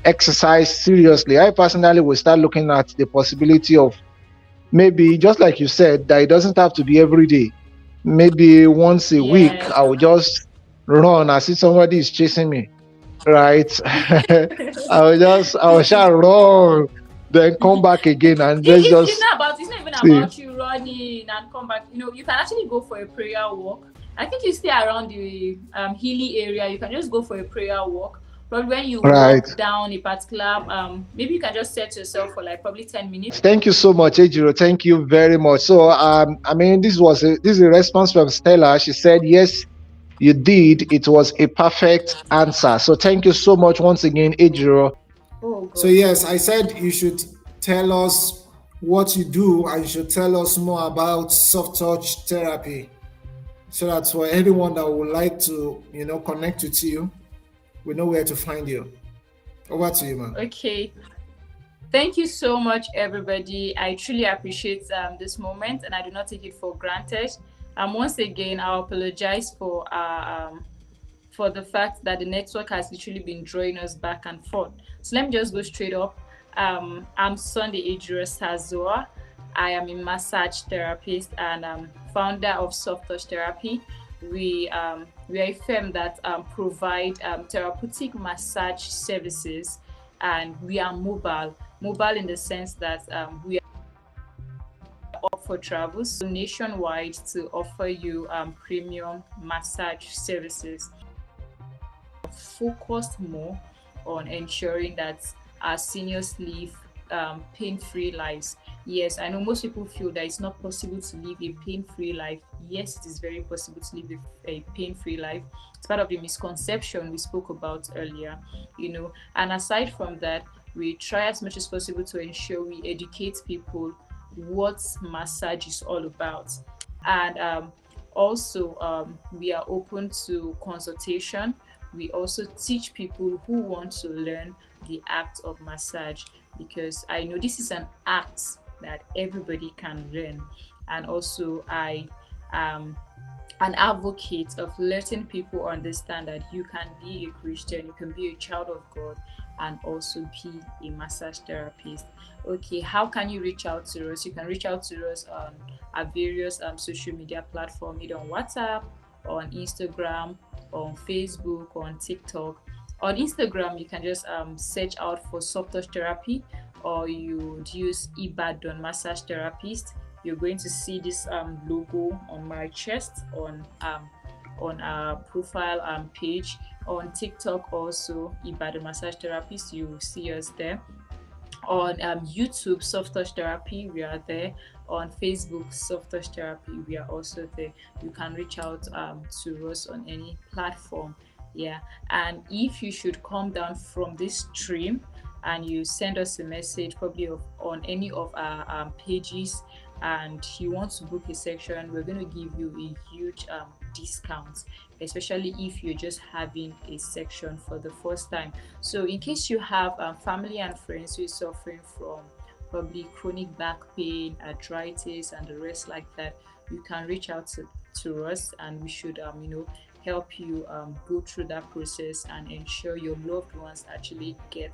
exercise seriously. I personally will start looking at the possibility of maybe just like you said, that it doesn't have to be every day. Maybe once a week, Yes. I will just run as if somebody is chasing me, right? I will shall run, then come back again, and let's It's just not about, it's not even see. about you running and come back. You can actually go for a prayer walk. I think you stay around the hilly area. You can just go for a prayer walk. But when you Right. walk down a particular maybe you can just set yourself for like probably 10 minutes. Thank you so much, Ejiro. Thank you very much. So, I mean, this is a response from Stella. She said, "Yes, you did. It was a perfect answer." So, thank you so much once again, Ejiro. Oh So God. yes, I said you should tell us what you do and you should tell us more about soft touch therapy so that for anyone that would like to, connect with you, we know where to find you. Over to you, man. Okay. Thank you so much, everybody. I truly appreciate this moment, and I do not take it for granted. Once again, I apologize for the fact that the network has literally been drawing us back and forth. So let me just go straight up. I'm Sunday Ejiro Sazoa. I am a massage therapist and founder of Softtouch Therapy. We are a firm that provide therapeutic massage services, and we are mobile. Mobile in the sense that we are for travel, so nationwide to offer you premium massage services focused more on ensuring that our seniors live pain-free lives. Yes, I know most people feel that it's not possible to live a pain-free life. Yes, it is very possible to live a pain-free life. It's part of the misconception we spoke about earlier. And aside from that, we try as much as possible to ensure we educate people what massage is all about. And also, we are open to consultation. We also teach people who want to learn the act of massage, because I know this is an act that everybody can learn. And also, I am an advocate of letting people understand that you can be a Christian, you can be a child of God, and also be a massage therapist. Okay, how can you reach out to us? You can reach out to us on our various social media platforms, either on WhatsApp, on Instagram, on Facebook, on TikTok. On Instagram, you can just search out for Softtouch Therapy, or you would use Ibadan Massage Therapist. You're going to see this logo on my chest on our profile page. On TikTok also, Ibadan Massage Therapist, you will see us there. On YouTube, Softtouch Therapy, we are there. On Facebook, Softtouch Therapy, we are also there. You can reach out to us on any platform. Yeah, and if you should come down from this stream and you send us a message, probably on any of our pages, and you want to book a section, we're going to give you a huge discount, especially if you're just having a section for the first time. So in case you have family and friends who is suffering from probably chronic back pain, arthritis, and the rest like that, you can reach out to us, and we should help you go through that process and ensure your loved ones actually get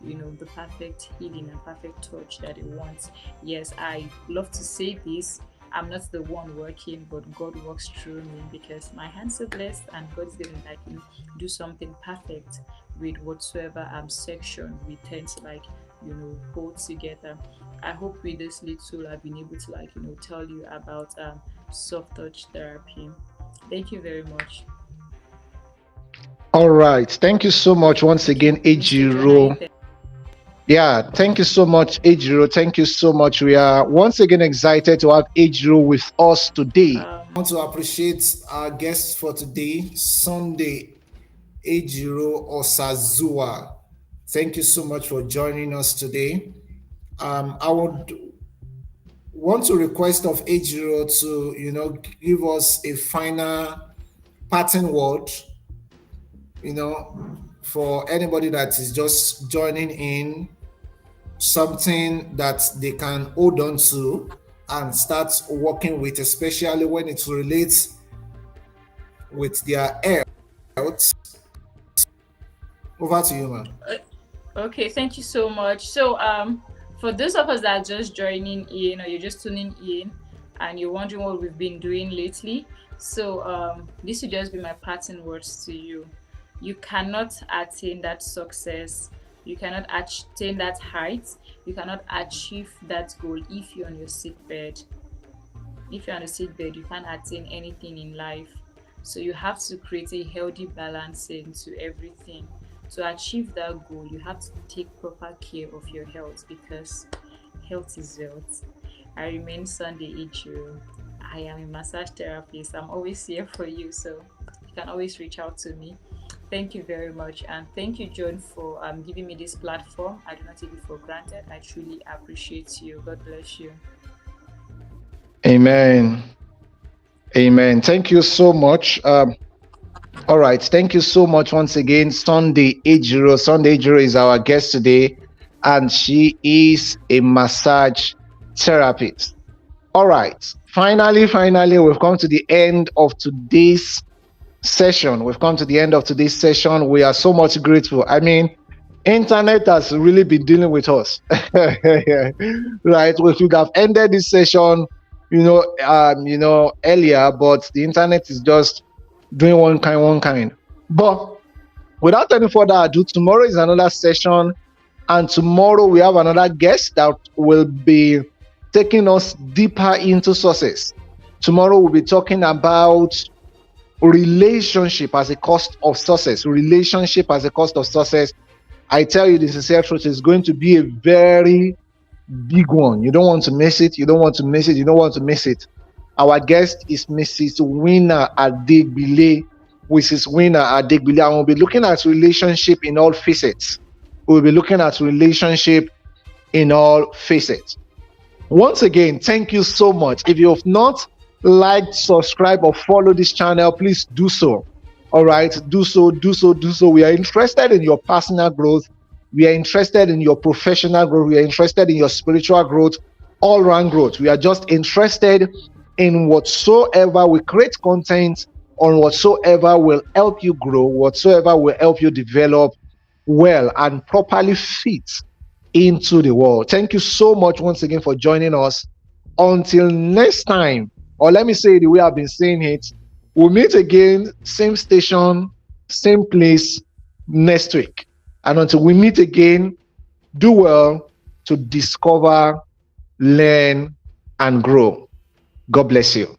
the perfect healing and perfect touch that they want. Yes, I love to say this. I'm not the one working, but God works through me, because my hands are blessed and God's going to do something perfect with whatsoever section we tend to hold together. I hope with this little I've been able to tell you about soft touch therapy. Thank you very much. All right. Thank you so much once again, Mr. John, are you Ejiro. there? Yeah, thank you so much, Ejiro. Thank you so much. We are once again excited to have Ejiro with us today. I want to appreciate our guest for today, Sunday Ejiro Osazua. Thank you so much for joining us today. I would want to request of Ejiro to, give us a final parting word, for anybody that is just joining in, something that they can hold on to and start working with, especially when it relates with their health. Over to you, man. Okay, thank you so much. So For those of us that are just joining in, or you're just tuning in and you're wondering what we've been doing lately, so this will just be my parting words to you. You cannot attain that success, you cannot attain that height, you cannot achieve that goal if you're on your sick bed. If you're on a sick bed, you can't attain anything in life. So you have to create a healthy balance into everything. To achieve that goal, you have to take proper care of your health, because health is wealth. I remain Sunday Ejiro. I am a massage therapist. I'm always here for you, so you can always reach out to me. Thank you very much, and thank you, John, for giving me this platform. I do not take it for granted. I truly appreciate you. God bless you. Amen. Amen. Thank you so much. All right. Thank you so much once again, Sunday Ejiro. Sunday Ejiro is our guest today, and she is a massage therapist. All right. Finally, we've come to the end of today's session. We've come to the end of today's session. We are so much grateful. I mean, internet has really been dealing with us. Right. We should have ended this session, earlier, but the internet is just doing one kind. But without any further ado, tomorrow is another session, and tomorrow we have another guest that will be taking us deeper into success. Tomorrow we'll be talking about relationship as a cost of success. Relationship as a cost of success. I tell you the sincere truth, is going to be a very big one. You don't want to miss it. You don't want to miss it. You don't want to miss it. Our guest is Mrs. Winner Adegbile. Mrs. Winner Adegbile, and we'll be looking at relationship in all facets. We'll be looking at relationship in all facets. Once again, thank you so much. If you have not liked, subscribe, or follow this channel, please do so. All right, do so. We are interested in your personal growth. We are interested in your professional growth. We are interested in your spiritual growth, all round growth. We are just interested in whatsoever we create content on, whatsoever will help you grow, whatsoever will help you develop well and properly fit into the world. Thank you so much once again for joining us. Until next time, or let me say it the way I've been saying it, we'll meet again, same station, same place next week. And until we meet again, do well to discover, learn, and grow. God bless you.